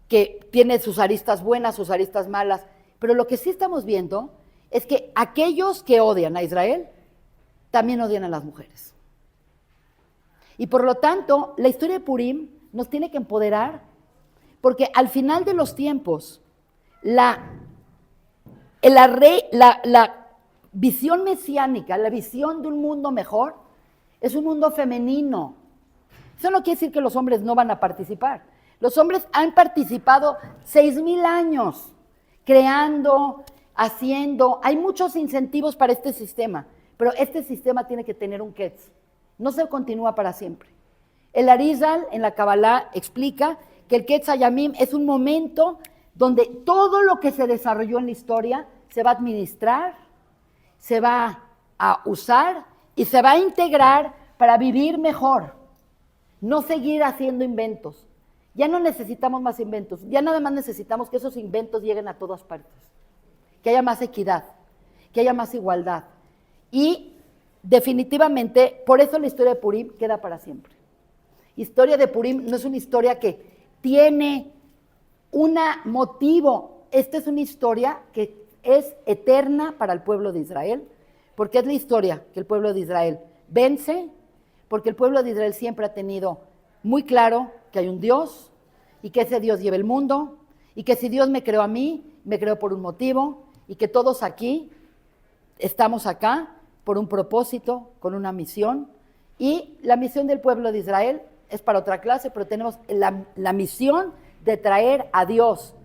que tiene sus aristas buenas, sus aristas malas, pero lo que sí estamos viendo es que aquellos que odian a Israel también odian a las mujeres. Y por lo tanto, la historia de Purim nos tiene que empoderar, porque al final de los tiempos, la visión mesiánica, la visión de un mundo mejor, es un mundo femenino. Eso no quiere decir que los hombres no van a participar. Los hombres han participado 6,000 años, creando, haciendo. Hay muchos incentivos para este sistema, pero este sistema tiene que tener un ketz. No se continúa para siempre. El Arizal en la Kabbalah explica que el Ketz Hayamim es un momento donde todo lo que se desarrolló en la historia se va a administrar, se va a usar y se va a integrar para vivir mejor. No seguir haciendo inventos. Ya no necesitamos más inventos, ya nada más necesitamos que esos inventos lleguen a todas partes, que haya más equidad, que haya más igualdad. Y definitivamente, por eso la historia de Purim queda para siempre. Historia de Purim no es una historia que tiene un motivo, esta es una historia que es eterna para el pueblo de Israel, porque es la historia que el pueblo de Israel vence, porque el pueblo de Israel siempre ha tenido muy claro que hay un Dios y que ese Dios lleva el mundo y que si Dios me creó a mí, me creó por un motivo y que todos aquí estamos acá por un propósito, con una misión, y la misión del pueblo de Israel es para otra clase, pero tenemos la misión de traer a Dios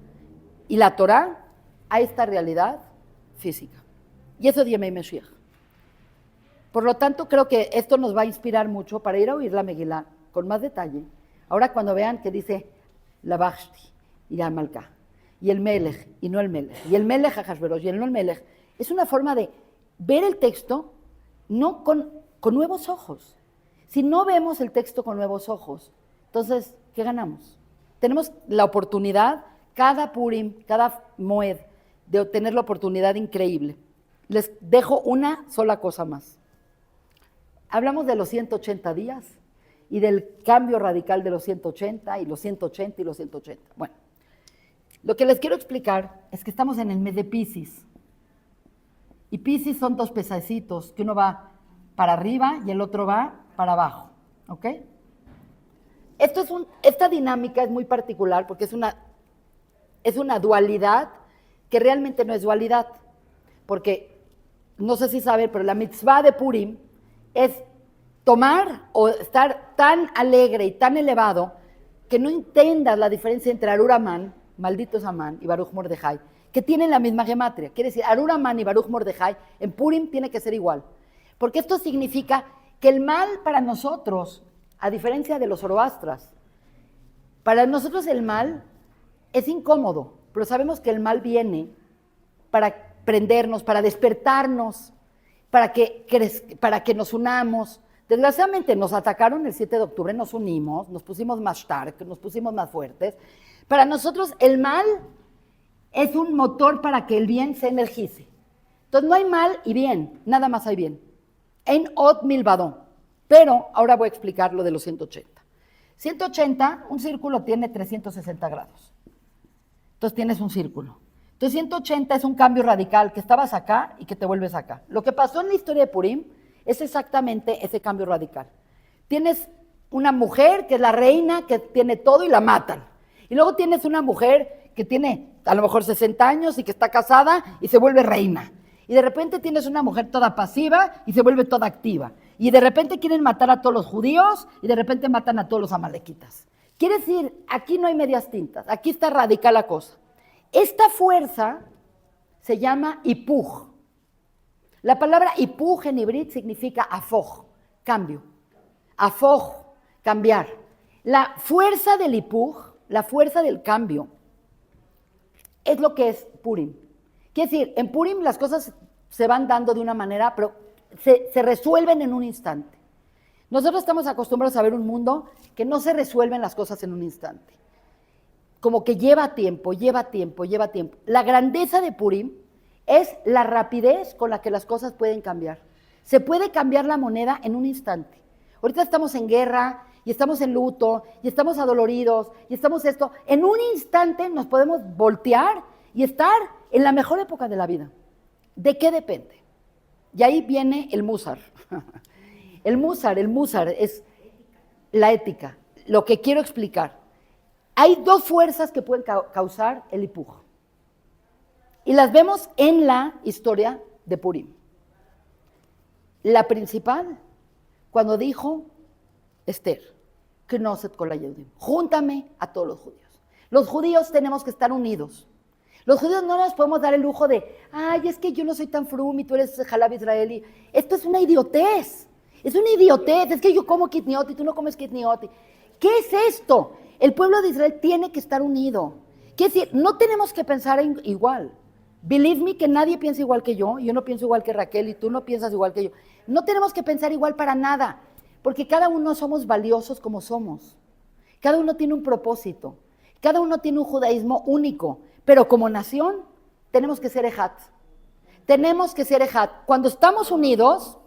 y la Torá a esta realidad física. Y eso es Yemei Mashiach. Por lo tanto, creo que esto nos va a inspirar mucho para ir a oír la Megilá con más detalle. Ahora cuando vean que dice la Vashti y la Malká, y el Melech y no el Melech, y el Melech Ahashverosh y el no el Melech, es una forma de ver el texto no con nuevos ojos. Si no vemos el texto con nuevos ojos, entonces, ¿qué ganamos? Tenemos la oportunidad, cada Purim, cada Moed, de obtener la oportunidad increíble. Les dejo una sola cosa más. Hablamos de los 180 días y del cambio radical de los 180 y los 180 y los 180. Bueno, lo que les quiero explicar es que estamos en el mes de Piscis. Y Piscis son dos pececitos, que uno va para arriba y el otro va para abajo, ¿ok? Esta dinámica es muy particular porque es una dualidad que realmente no es dualidad, porque no sé si saben, pero la mitzvah de Purim es tomar o estar tan alegre y tan elevado que no entiendas la diferencia entre Arur Amán, maldito es Amán, y Baruch Mordejai, que tienen la misma gematria. Quiere decir, Arur Amán y Baruch Mordejai en Purim tiene que ser igual, porque esto significa que el mal para nosotros, a diferencia de los zoroastras, para nosotros el mal es incómodo, pero sabemos que el mal viene para prendernos, para despertarnos, para que nos unamos. Desgraciadamente nos atacaron el 7 de octubre, nos unimos, nos pusimos más stark, nos pusimos más fuertes. Para nosotros el mal es un motor para que el bien se energice. Entonces no hay mal y bien, nada más hay bien. En Od Milvadón. Pero ahora voy a explicar lo de los 180. 180, un círculo tiene 360 grados. Entonces tienes un círculo. Entonces 180 es un cambio radical, que estabas acá y que te vuelves acá. Lo que pasó en la historia de Purim es exactamente ese cambio radical. Tienes una mujer que es la reina, que tiene todo y la matan. Y luego tienes una mujer que tiene a lo mejor 60 años y que está casada y se vuelve reina. Y de repente tienes una mujer toda pasiva y se vuelve toda activa. Y de repente quieren matar a todos los judíos y de repente matan a todos los amalequitas. Quiere decir, aquí no hay medias tintas, aquí está radical la cosa. Esta fuerza se llama hipuj. La palabra hipuj en hibrid significa afoj, cambio. Afoj, cambiar. La fuerza del hipuj, la fuerza del cambio, es lo que es Purim. Quiere decir, en Purim las cosas se van dando de una manera, pero se resuelven en un instante. Nosotros estamos acostumbrados a ver un mundo que no se resuelven las cosas en un instante. Como que lleva tiempo, lleva tiempo, lleva tiempo. La grandeza de Purim es la rapidez con la que las cosas pueden cambiar. Se puede cambiar la moneda en un instante. Ahorita estamos en guerra, y estamos en luto, y estamos adoloridos, y estamos esto. En un instante nos podemos voltear y estar en la mejor época de la vida. ¿De qué depende? Y ahí viene el Musar. El Musar es la ética. Lo que quiero explicar. Hay dos fuerzas que pueden causar el hipuj. Y las vemos en la historia de Purim. La principal, cuando dijo Esther, Knosset kol haYehudim, júntame a todos los judíos. Los judíos tenemos que estar unidos. Los judíos no nos podemos dar el lujo de, ay, es que yo no soy tan frum y tú eres jalab israelí. Esto es una idiotez. Es una idiotez. Es que yo como kitniot y tú no comes kitniot. ¿Qué es esto? El pueblo de Israel tiene que estar unido. Quiere decir, no tenemos que pensar igual. Believe me que nadie piensa igual que yo no pienso igual que Raquel y tú no piensas igual que yo. No tenemos que pensar igual para nada, porque cada uno somos valiosos como somos. Cada uno tiene un propósito, cada uno tiene un judaísmo único, pero como nación tenemos que ser ejat. Tenemos que ser ejat. Cuando estamos unidos,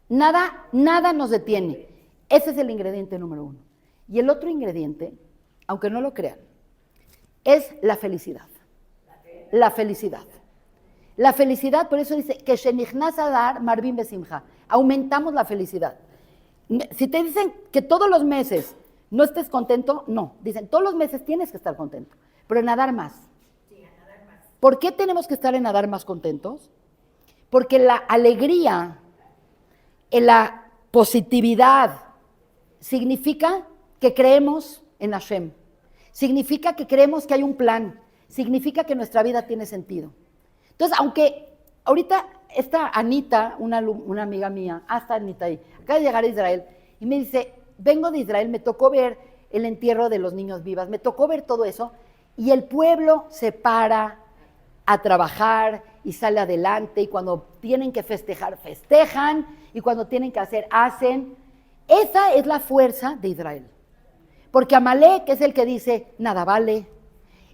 nada nos detiene. Ese es el ingrediente número uno. Y el otro ingrediente, aunque no lo crean, es la felicidad. La felicidad. La felicidad, por eso dice que shenichnas adar marvin besimcha. Aumentamos la felicidad. Si te dicen que todos los meses no estés contento, no. Dicen, todos los meses tienes que estar contento, pero en nadar más. Sí, a nadar más. ¿Por qué tenemos que estar en nadar más contentos? Porque la alegría, la positividad, significa que creemos en Hashem. Significa que creemos que hay un plan. Significa que nuestra vida tiene sentido. Entonces, aunque ahorita esta Anita, una amiga mía, hasta Anita ahí, acaba de llegar a Israel, y me dice, vengo de Israel, me tocó ver el entierro de los niños vivas, me tocó ver todo eso, y el pueblo se para a trabajar y sale adelante, y cuando tienen que festejar, festejan, y cuando tienen que hacer, hacen. Esa es la fuerza de Israel. Porque Amalek es el que dice, nada vale.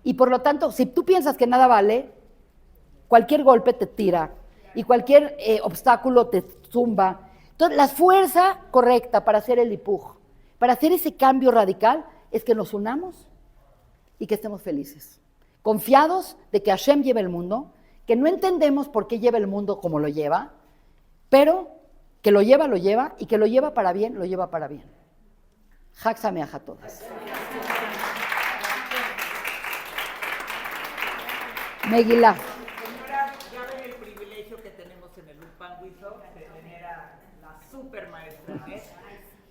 Y por lo tanto, si tú piensas que nada vale, cualquier golpe te tira y cualquier obstáculo te zumba. Entonces, la fuerza correcta para hacer el hipuj, para hacer ese cambio radical, es que nos unamos y que estemos felices. Confiados de que Hashem lleva el mundo, que no entendemos por qué lleva el mundo como lo lleva, pero que lo lleva y que lo lleva para bien, lo lleva para bien. Chag Sameach a todas. Megilá. Señora, ya ven el privilegio que tenemos en el Ulpan Wizard de tener a la super maestra Anet,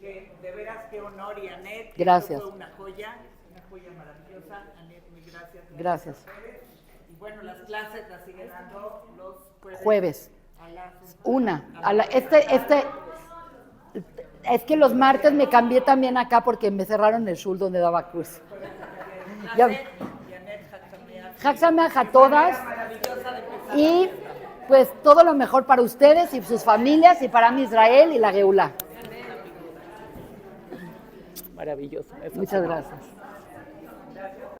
que de veras qué honor, y Anet, gracias. Fue una joya maravillosa. Anet, mil gracias. Gracias. Y bueno, las clases las siguen dando los jueves. A las es que los martes me cambié también acá porque me cerraron el shul donde daba cruz. Chag Sameach a todas y pues todo lo mejor para ustedes y sus familias y para mi Israel y la Geulá. maravilloso. Muchas gracias.